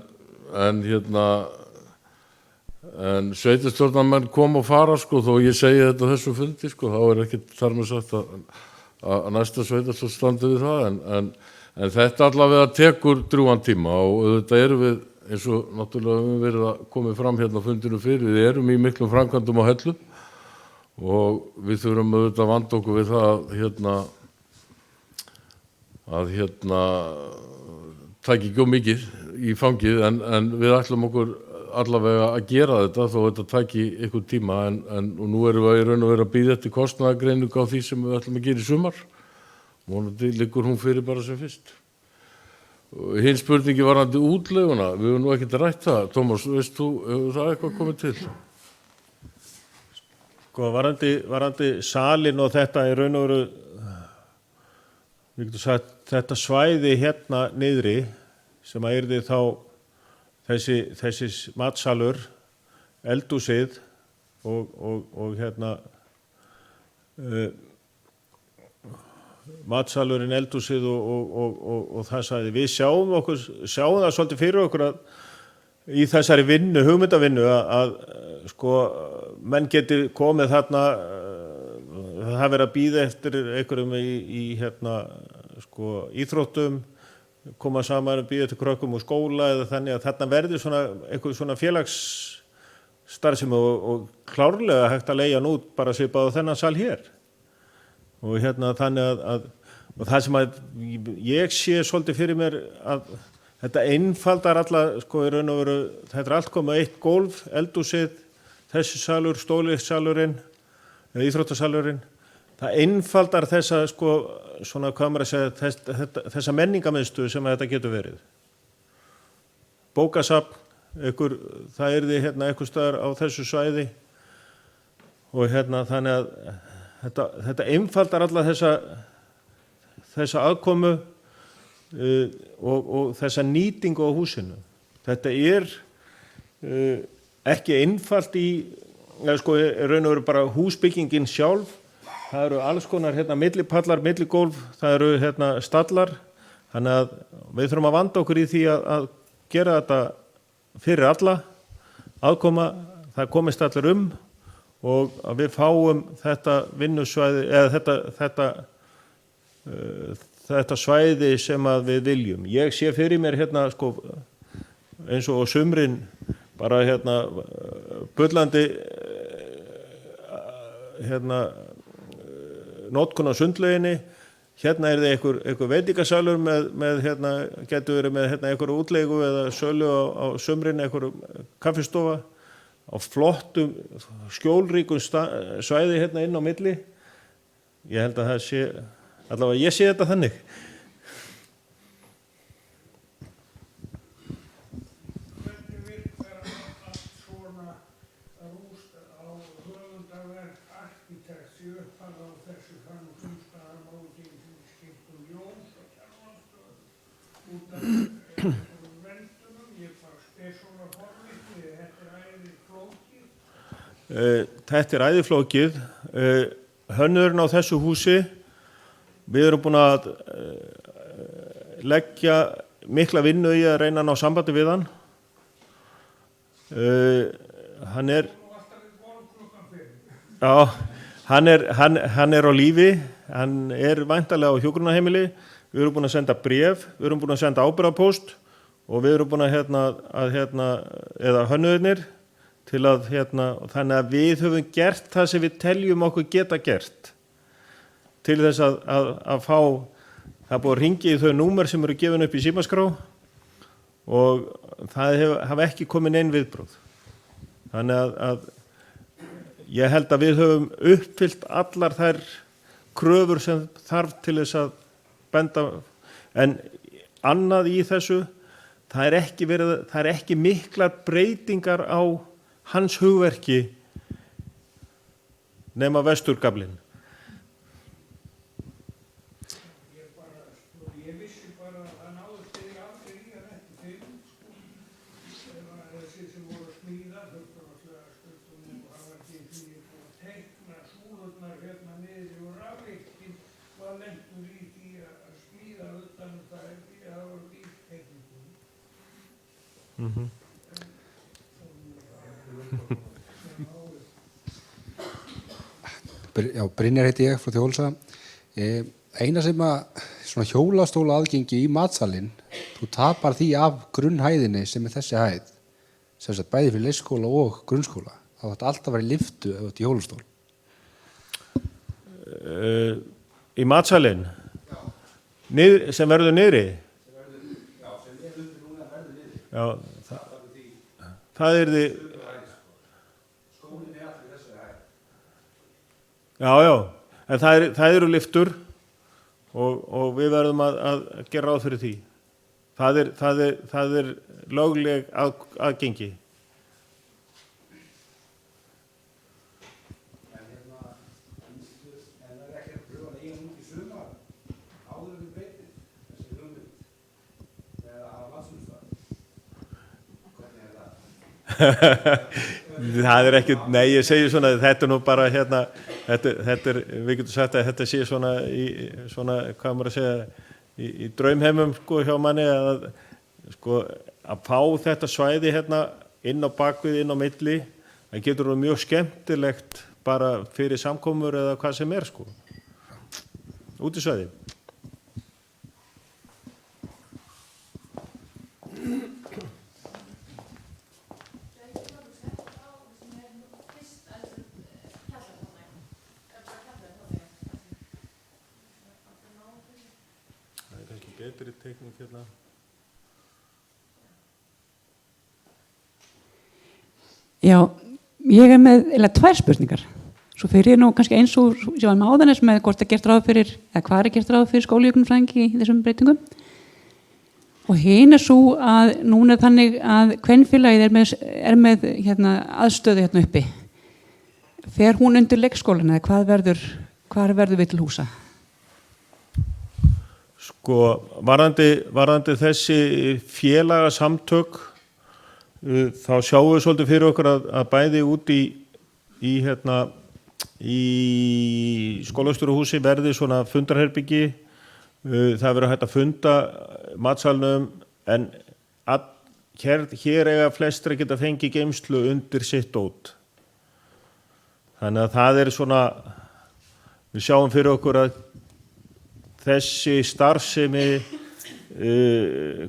sveitarstjórnarmenn kom og fara þó ég segi þetta á þessum fundi þá ekkert þar með sagt að næsta sveitarstjórn standi við það en þetta allavega tekur drjúgan tíma og auðvitað erum við eins og náttúrulega við verið að koma fram hérna á fundinu fyrir, við erum í miklum framkvæmdum á Hellu og við þurfum auðvitað að vanda okkur við það að taki ekki mikið í fangið en við ætlum okkur allavega að gera þetta þó þetta taki einhvern tíma og nú erum við í raun og veru að bíða eftir kostnaðargreiningu á því sem við ætlum að gera í sumar vonandi liggur hún fyrir bara sem fyrst. Hinn spurningi varðandi útleguna, við höfum nú ekkert rætt það. Tómas, veist þú, hefur það eitthvað komið til? Sko, varðandi salin og þetta í raun og veru, við getum sagt, þetta svæði hérna niðri sem að yrði þá þessi matsalur, eldhúsið og hérna matsalurinn, eldhúsið og það sagði. Við sjáum það svolítið fyrir okkur að í þessari vinnu, hugmyndavinnu að sko menn geti komið þarna, það verið að bíða eftir einhverjum í hérna sko íþróttum, koma saman og bíða eftir krökkum úr skóla eða þannig að þarna verði einhver svona félagsstarfsemi og klárlega hægt að leigja hann út bara svipað á þennan sal hér. Og hérna þannig og það sem að ég sé svolítið fyrir mér að þetta einfaldar alla, sko í raun og veru, þetta allt komið eitt gólf, eldhúsið, þessi salur, stóliðsalurinn, íþróttasalurinn. Það einfaldar þessa, sko, svona hvað maður að segja, þessa menningamiðstöðu sem þetta getur verið. Bókasafn, það yrði hérna einhvers staðar á þessu svæði og hérna þannig að þetta einfaldar alla þessa aðkomu og þessa nýtingu á húsinu. Þetta ekki einfalt sko, raun og veru bara húsbyggingin sjálf. Það eru alls konar hérna millipallar, milligólf, það eru hérna stallar. Þannig að við þurfum að vanda okkur í því að gera þetta fyrir alla, aðkoma, það komist allir og að við fáum þetta vinnusvæði eða þetta svæði sem að við viljum. Ég sé fyrir mér hérna sko eins og á sumrin bara hérna bullandi hérna notkun á sundlauginni. Hérna er það einhver veitingasalur með hérna getur verið með hérna einhverju útleigu eða sölu á sumrin einhverju kaffistofa á flottum skjólríkum svæði hérna inn á milli. Ég held að það sé, allavega ég sé þetta þannig. Hvernig virkar allt svona rúst á höfundarverk arkitekts í upphaf á þessu Kjarvalsstaðamóti sem skiptum Jóns og Kjarvalsstöðum út af einhverjum vendunum? Ég bara spyr svona forvitni, þetta er æði flókið. Þetta er æði flókið. Hönnurinn á þessu húsi, við erum búin að leggja mikla vinnu í að reyna að ná sambandi við hann. Hann er á lífi, hann er væntanlega á hjúkrunarheimili. Við erum búin að senda bréf, við erum búin að senda ábyrgðarpóst og við erum búin að eða hönnurinn til að þannig að við höfum gert það sem við teljum okkur geta gert til þess að fá, það búið að hringja í þau númer sem eru gefin upp í símaskrá og það hafa ekki komið neinn viðbrögð. Þannig að ég held að við höfum uppfyllt allar þær kröfur sem þarf til þess að benda, en annað í þessu, það er ekki miklar breytingar á hans hugverki nema vesturgaflinn. Ég vissi bara að það náðust þeir aldrei í að þetta þeim, þessi sem voru að smíða, þurftu náttúrulega stundum og hafa ekki því að teikna súlurnar hérna niður og rafveikin var lentur í því að smíða utan það því að það voru bílteikningum. Já, Brynjar heiti ég frá Þjóðolsa. Eina sem að svona hjólastóla aðgengi í matsalinn, þú tapar því af grunnhæðinni sem er þessi hæð, sem sagt bæði fyrir leikskóla og grunnskóla. Það átti alltaf að vera í lyftu ef þetta er hjólastól. Í matsalinn? Sem verður niðri? Já, sem er undir núna verður niðri. Já, það er því... Skólinn er allir þessi hæð. Já, en það eru lyftur og við verðum að gera ráð fyrir því. Það er lögleg aðgengi. Það er ekkert, nei, ég segi svona, þetta nú bara þetta við getum sagt að þetta sé svona hvað maður að segja, í draumheimum sko hjá manni að fá þetta svæði inn á bakvið, inn á milli, það getur verið mjög skemmtilegt bara fyrir samkomur eða hvað sem sko, útisvæði. Betri teikning hérna. Já, ég með tvær spurningar. Svo fyrir ég nú kannski eins og ég var með áðanes með hvort það gert ráð fyrir, eða hvað gert ráð fyrir skólahjúkrunarfræðingi í þessum breytingum. Og hin svo að núna þannig að kvenfélagið er með aðstöðu uppi. Fer hún undir leikskólan eða hvað verður við til húsa? Sko, varðandi þessi félagasamtök, þá sjáum við svolítið fyrir okkur að bæði út í skólastjóruhúsi verði svona fundarherbyggi, það verður hægt að funda matsalnum, en hér eiga flestir að geta fengið geymslu undir sitt dót. Þannig að það svona, við sjáum fyrir okkur að þessi starfsemi,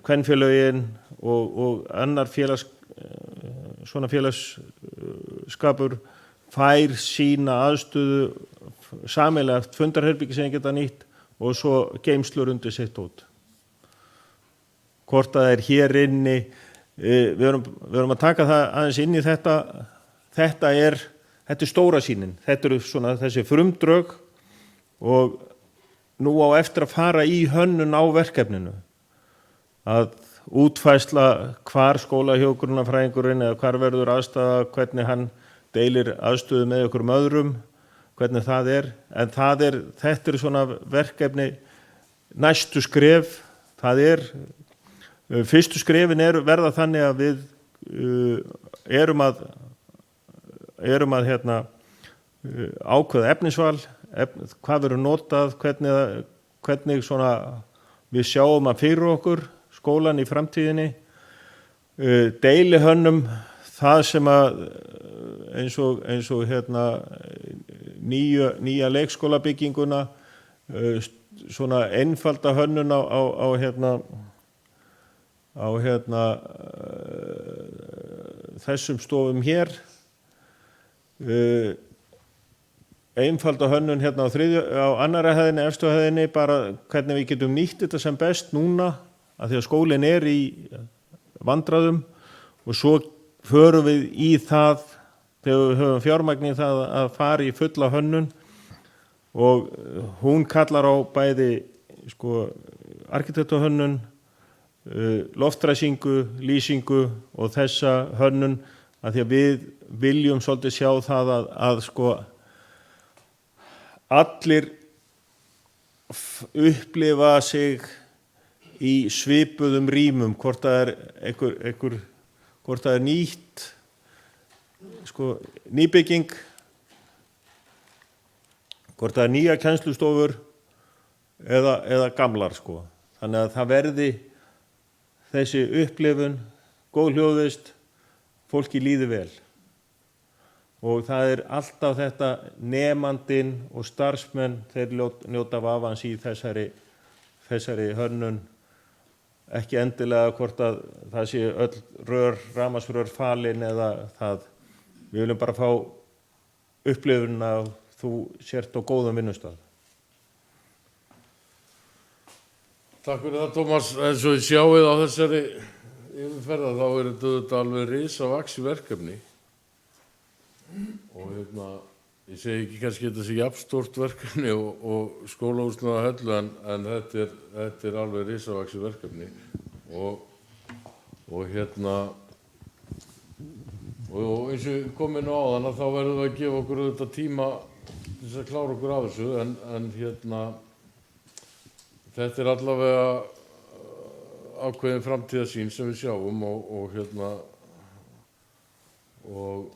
kvenfélögin og annar svona félagsskapur fær sína aðstöðu, sameiginlegt fundarherbyggi sem geta nýtt og svo geymslur undir sitt dót. Hvort það hér inni, við erum að taka það aðeins inn í þetta, þetta er stóra sýnin, þetta eru svona þessi frumdrög og nú á eftir að fara í hönnun á verkefninu, að útfærsla hvar skólahjúkrunarfræðingurinn eða hvar verður aðstaða, hvernig hann deilir aðstöðu með okkur öðrum, hvernig það en þetta er svona verkefni, næstu skref, fyrstu skrefin verða þannig að við erum að ákveða efnisval, hvað verður notað, hvernig svona við sjáum að fyrir okkur skólan í framtíðinni, deilihönnum það sem að eins og nýja leikskólabygginguna, svona einfalda hönnun á þessum stofum hér, einfalda hönnun á annarri hæðinni, efstu hæðinni, bara hvernig við getum nýtt þetta sem best núna, af því að skólinn í vandræðum og svo förum við í það þegar við höfum fjármagn í það að fara í fulla hönnun og hún kallar á bæði arkitekturhönnun, loftræsingu, lýsingu og þessa hönnun, af því að við viljum svolítið sjá það að allir upplifa sig í svipuðum rýmum, hvort það hvort það nýtt nýbygging, hvort það nýja kennslustofur eða gamlar Þannig að það verði þessi upplifun, góð hljóðvist, fólki líði vel. Og það alltaf þetta nemandinn og starfsmenn, þeir njóta vafans í þessari hönnun, ekki endilega hvort að það sé öll rafmagnsrör falin eða það. Við viljum bara fá upplifun að þú sért á góðum vinnustað. Takk fyrir það, Tómas. Eins og þið sjáið á þessari yfirferð þá þetta alveg risavaxið verkefni. Og Ég segi ekki kannski þetta sé jafnstórt verkefni og skólahúsinu á Hellu en þetta er alveg risavaxið verkefni og hérna og eins og komin á áðan að þá verðum við að gefa okkur auðvitað tíma til þess að klára okkur af þessu en hérna þetta er allavega ákveðin framtíðarsýn sem við sjáum og hérna og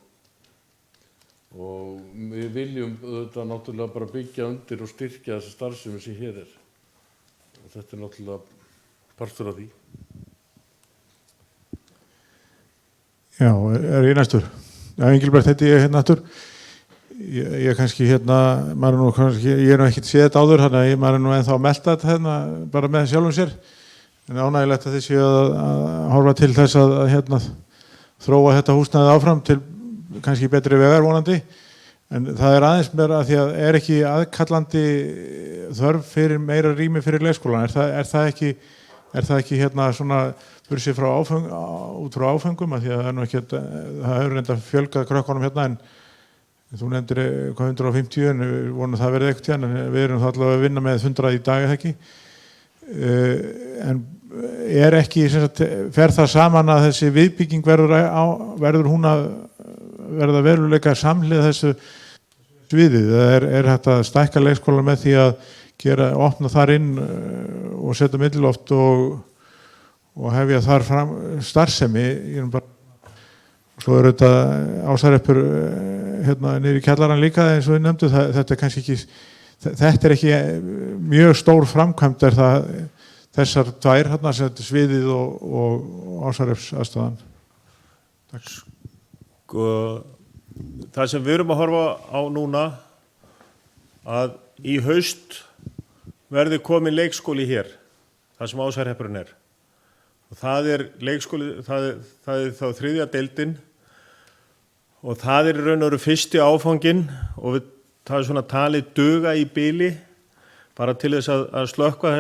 við viljum auðvitað náttúrulega bara byggja undir og styrkja þessa starfsemi sem hér er og þetta er náttúrulega partur af því. Já, er ég næstur? Já, Engilbert, þetta ég hérna aftur. Ég kannski hérna, ég er nú ekkert séð þetta áður, þannig að maður er nú ennþá að melta þetta hérna bara með sjálfum sér. En ánægilegt að þið séu að horfa til þess að hérna þróa þetta húsnæði áfram til kannski betri vegar vonandi. En það er aðeins meira að því að er ekki aðkallandi þörf fyrir meira rými fyrir leikskólan. Er það ekki hérna svona fyrir sig út frá áfengum að því að það er nú ekki það hefur reynda fjölgað krökkunum hérna en þú nefndir hvað 150 en við vonum það verið ekkert hérna en við erum það allavega að vinna með 100 í dag eða ekki en er ekki fer það saman að þessi viðbygging verður hún að verða veruleika samhlið þessu sviðið eða er hægt að stækka leikskólan með því að opna þar inn og setja milliloft og hefja þar fram starfsemi svo er þetta Ásarreppur hérna niður í kjallarann líka eins og við nefndu þetta er ekki mjög stór framkvæmd er það þessar tvær hérna sviðið og Ásarrepps aðstæðan. Takk. Það sem við erum að horfa á núna að í haust verði komin leikskóli hér það sem Ásarreppurinn er. Og það er leikskóli, það er þá 3. deildin og það er í raun og veru fyrsti áfanginn og það er svona talið duga í bili bara til þess að slökkva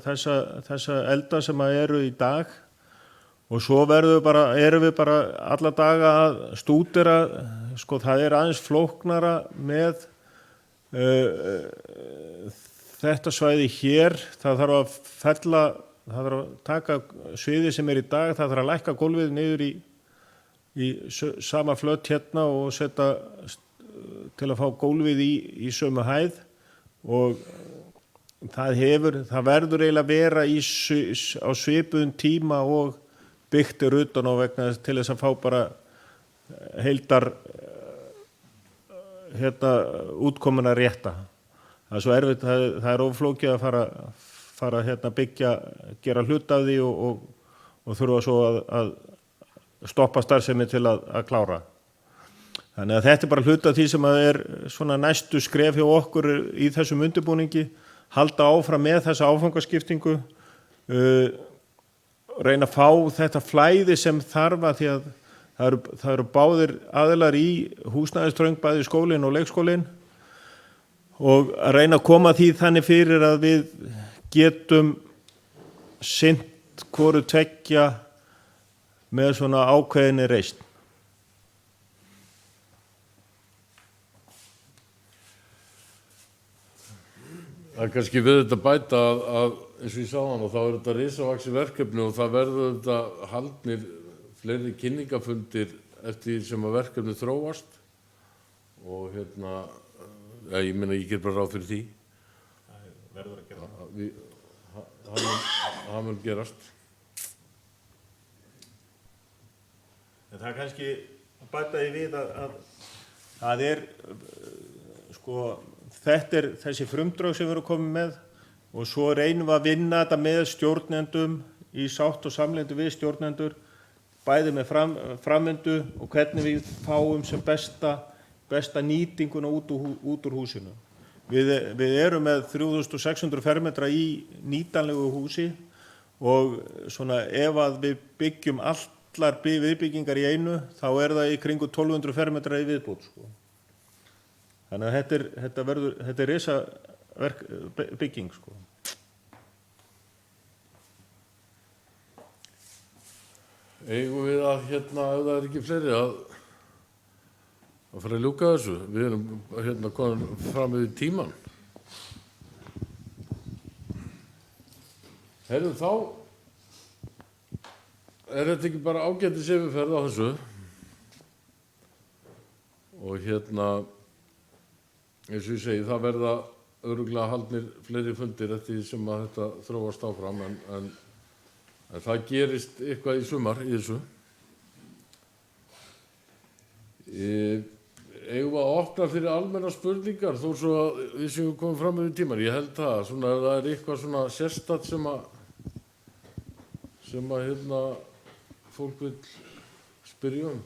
þessa elda sem eru í dag og svo erum við bara alla daga að stúdera, sko það er aðeins flóknara með þetta svæði hér, það þarf að það þarf að taka sviði sem er í dag, það þarf að lækka gólfið niður í sama flött hérna og setja til að fá gólfið í sömu hæð og það verður eiginlega að vera á svipuðum tíma og byggt er utan á vegna til þess að fá bara heildar hérna útkomuna rétta. Það er svo erfitt, það er oflókið að fara hérna byggja, gera hlut af því og þurfa svo að stoppa starfsemi til að klára. Þannig að þetta er bara hlut af því sem er svona næstu skref hjá okkur í þessum undirbúningi, halda áfram með þessa áfangaskiptingu, reyna að fá þetta flæði sem þarf að því að það eru báðir aðilar í húsnæðisþröng, bæði skólinn og leikskólinn og að reyna að koma því þannig fyrir að við getum sinnt hvoru tveggja með svona ákveðinni reisn. Það er kannski við þetta bæta að eins og ég sá hann og þá er þetta risavaxið verkefni og það verður þetta haldnir fleiri kynningafundir eftir sem að verkefni þróast og hérna, ég meina ég ger bara ráð fyrir því. Það verður að gera það mun gerast. En það er kannski að bæta því við að það er sko þetta er þessi frumdrög sem við erum komið með og svo reynum við að vinna þetta með stjórnendum í sátt og samlyndi við stjórnendur bæði með framvindu og hvernig við fáum sem besta nýtinguna út úr húsinu. Við erum með 3600 fermetra í nýtanlegu húsi og svona ef að við byggjum allar viðbyggingar í einu þá er það í kringu 1200 fermetra í viðbót sko. Þannig að þetta er risa bygging sko. Eigum við að hérna, ef það er ekki fleiri, að að fara að ljúka þessu. Við erum komin fram yfir tíman. Heyrðu, þá er þetta ekki bara ágætis yfirferð á þessu. Og eins og ég segi, það verða örugglega haldnir fleiri fundir eftir því sem að þetta þróast áfram, en það gerist eitthvað í sumar í þessu. Eigum við að opna fyrir almennar spurningar þó svo að við séum komið fram yfir tímar? Ég held það, svona ef það er eitthvað svona sérstakt sem að fólk vil spyrja um.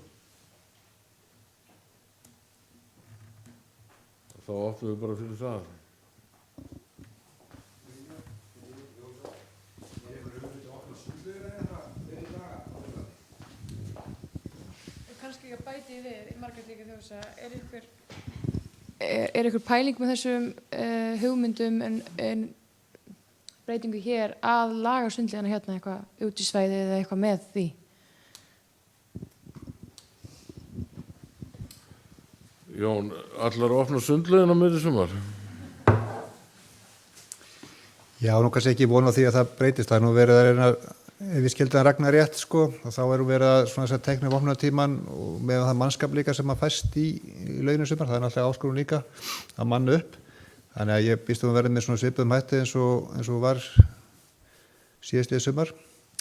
Þá opnum við bara fyrir það. Kannski ekki að bæti við, Margrét líka Þjóðsa, er ykkur pæling með þessum hugmyndum en breytingu hér að laga sundlaugina hérna eitthvað út í svæðið eða eitthvað með því? Jón, allar að opna sundlaugina með því sumar? Já, nú kannski ekki vona því að það breytist. Það er nú verið að reyna, ef við skildum að ragna rétt, sko, þá erum verið að svona þess að tekna opnunartíman og með það mannskap líka sem að fæst í lauginu sumar. Það er náttúrulega áskorun líka að manna upp. Þannig að ég býst að verið með svona svipuðum hætti eins og var síðastlið sumar.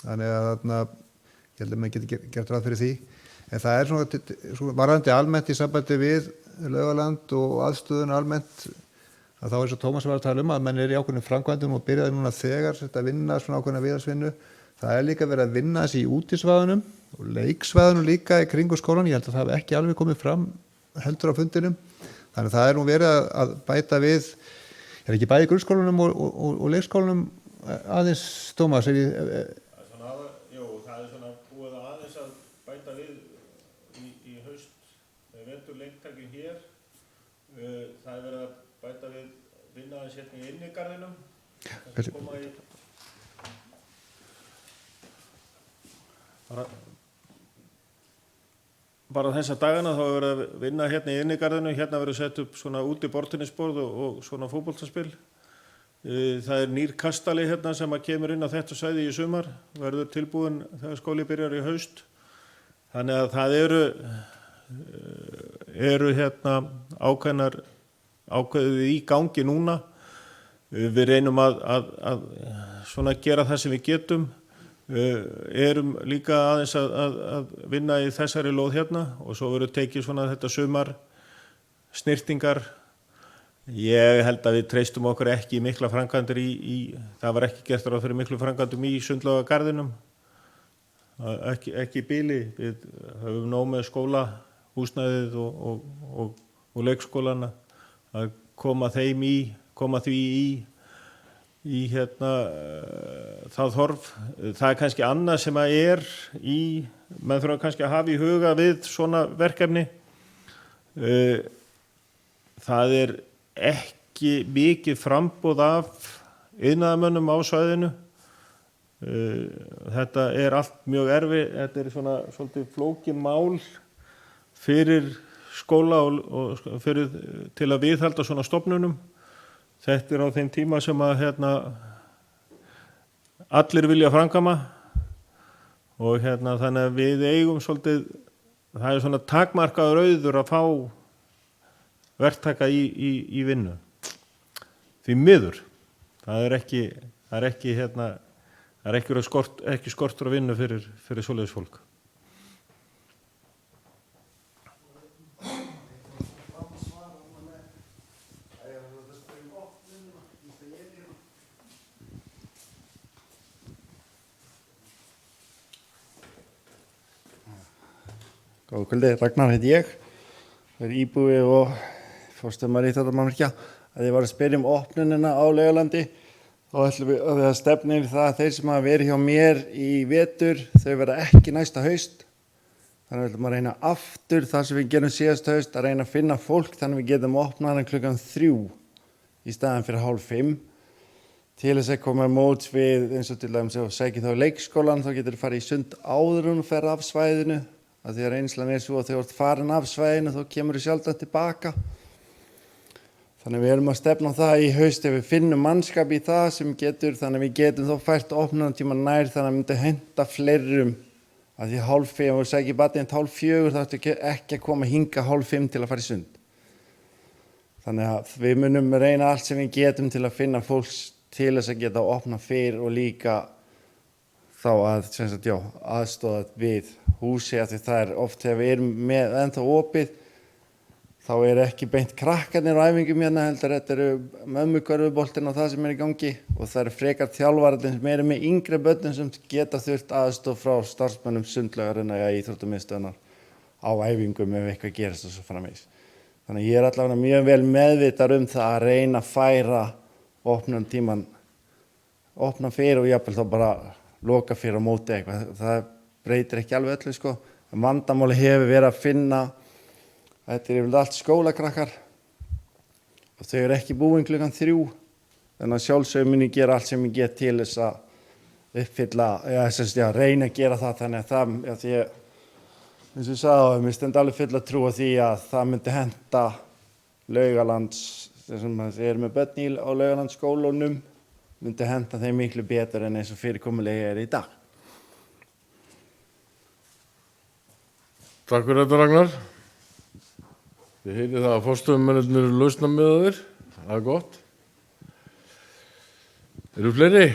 Þannig að ég held að maður geti gert ráð fyrir því. En það er svona varðandi almennt í sambandi við Laugaland og aðstöðun almennt, að þá eins og Tómas var að tala um að menn er í ákveðnum framkvæmdum og byrjaði núna þegar að vinna svona ákveðna viðhaldsvinnu. Það er líka verið að vinna þessi í útisvæðunum og leiksvæðunum líka í kringu skólan. Ég held að það hef ekki alveg komið fram heldur á fundinum. Þannig að það er nú verið að bæta við, er ekki bæði grunnskólanum og leikskólanum aðeins, Tómas? Það er svona búið aðeins að bæta við í haust með veturleiktakinn hér. Það er verið að bæta við vinna aðeins hérna í innigarðinum. Það koma í bara þessa dagana þá er verið að vinna hérna í innigarðinu. Hérna verður sett upp svona úti borðtennisborð og svona fótboltaspil. Það er nýr kastali hérna sem að kemur inn á þetta svæði í sumar, verður tilbúin þegar skóli byrjar í haust. Þannig að það eru hérna ákveðið í gangi núna. Við reynum að svona gera það sem við getum. Erum líka aðeins að vinna í þessari lóð hérna og svo verður tekið svona þetta sumar snirtingar. Ég held að við treystum okkur ekki í mikla framkvæmdir það var ekki gert ráð fyrir miklu framkvæmdum í Sundlaugagarðinum. Ekki í bili. Við höfum nóg með skólahúsnæðið og leikskólana að koma því í hérna það horf. Það er kannski annað sem að maður þurfa kannski að hafa í huga við svona verkefni. Það er ekki mikið framboð af iðnaðarmönnum á svæðinu. Þetta er allt mjög erfitt. Þetta er svona svolítið flókið mál fyrir skóla og til að viðhalda svona stofnunum. Þetta er á þeim tíma sem að allir vilja framkvæma og þannig að við eigum svolítið, það er svona takmarkaður auður að fá verktaka í vinnu. Því miður. Það er ekki skortur að vinna fyrir svoleiðis fólk. Góða kvöldi, Ragnar heiti ég. Það er íbúi og forstöðumaður íþróttamannvirkja. Að ég var að spyrja opnunina á Laugalandi þá ætlum við að stefna yfir það að þeir sem hafa verið hjá mér í vetur, þau verða ekki næsta haust. Þannig að við ætlum að reyna aftur það sem við gerum síðast haust, að reyna að finna fólk þannig að við getum opnað hann klukkan 3 í staðan fyrir 4:30. Til þess að koma móts við eins og til dæmis ef þú sækir þá leikskólan þá getur þú farið í sund áður en þú ferð af svæðinu. að því að reynslan svo að þegar þú ert farin af svæðinu þá kemur þú sjaldan tilbaka. Þannig við erum að stefna á það í haust ef við finnum mannskap í það sem getur, þannig að við getum þá fært opnunartíma nær þannig að myndi henta fleirum að því 3:30 og við sækir batinn 3:30 þá ertu ekki að koma hinga 4:30 til að fara í sund. Þannig að við munum reyna allt sem við getum til að finna fólks til þess að geta opna fyrir og líka þá að aðstoða við húsi að því það oft þegar við erum með ennþá opið þá ekki beint krakkarnir á æfingum hérna heldur þetta mömmukörfuboltinn og það sem í gangi og það frekar þjálfararnir sem með yngri börnum sem geta þurft aðstoð frá starfsmönnum sundlaugarinnar eða íþróttamiðstöðvar á æfingum ef eitthvað gerist og svo framvegis. Þannig að ég allavega mjög vel meðvitaður það að reyna að færa opnunartíman opna fyrir og jafnvel þá bara loka fyrir á móti eitthvað. Það breytir ekki alveg öllu sko. Vandamáli hefur verið að finna þetta yfirleitt allt skólakrakkar og þau ekki búin klukkan 3 þannig að sjálfsögum mun ég gera allt sem ég get til þess að uppfylla, reyna að gera það þannig að það, því eins og ég sagði mér stend alveg full að trúa því að það myndi henta Laugalands, þessum að þið með börn á Laugalandsskólunum myndi henta þeim miklu betur en eins og fyrirkomulega í dag. Takk fyrir þetta Ragnar. Ég heyri það að forstöðumennirnir eru lausnamiðaðir, það gott. Eru fleiri?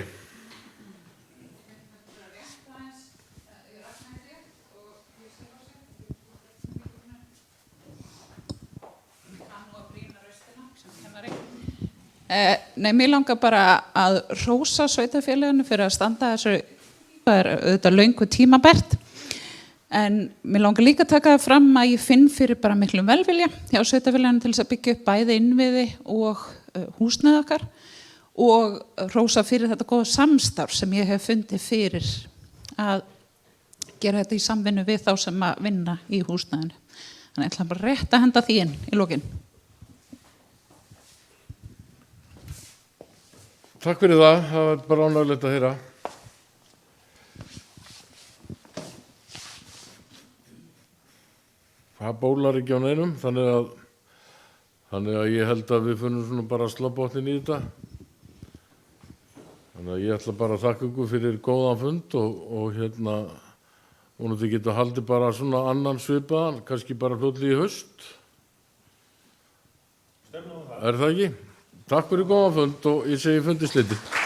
Nei, mér langar bara að hrósa sveitarfélaginu fyrir að standa þessu, það auðvitað löngu tímabært. En mér langar líka að taka það fram að ég finn fyrir bara miklum velvilja hjá sveitarfélaginu til þess að byggja upp bæði innviði og húsnæði okkar og hrósa fyrir þetta góða samstarf sem ég hef fundið fyrir að gera þetta í samvinnu við þá sem að vinna í húsnæðinu. Þannig ég ætla bara rétt að henda því inn í lokin. Takk fyrir það var bara ánægilegt að heyra. Það bólar ekki á neinum, þannig að ég held að við finnum svona bara slabotnin í þetta. Þannig að ég ætla bara að þakka ykkur fyrir góðan fund og vonandi geta haldið bara svona annan svipaðan, kannski bara fljótlega í haust. Það ekki? Takk fyrir góðan fund og ég segi fundi slitið.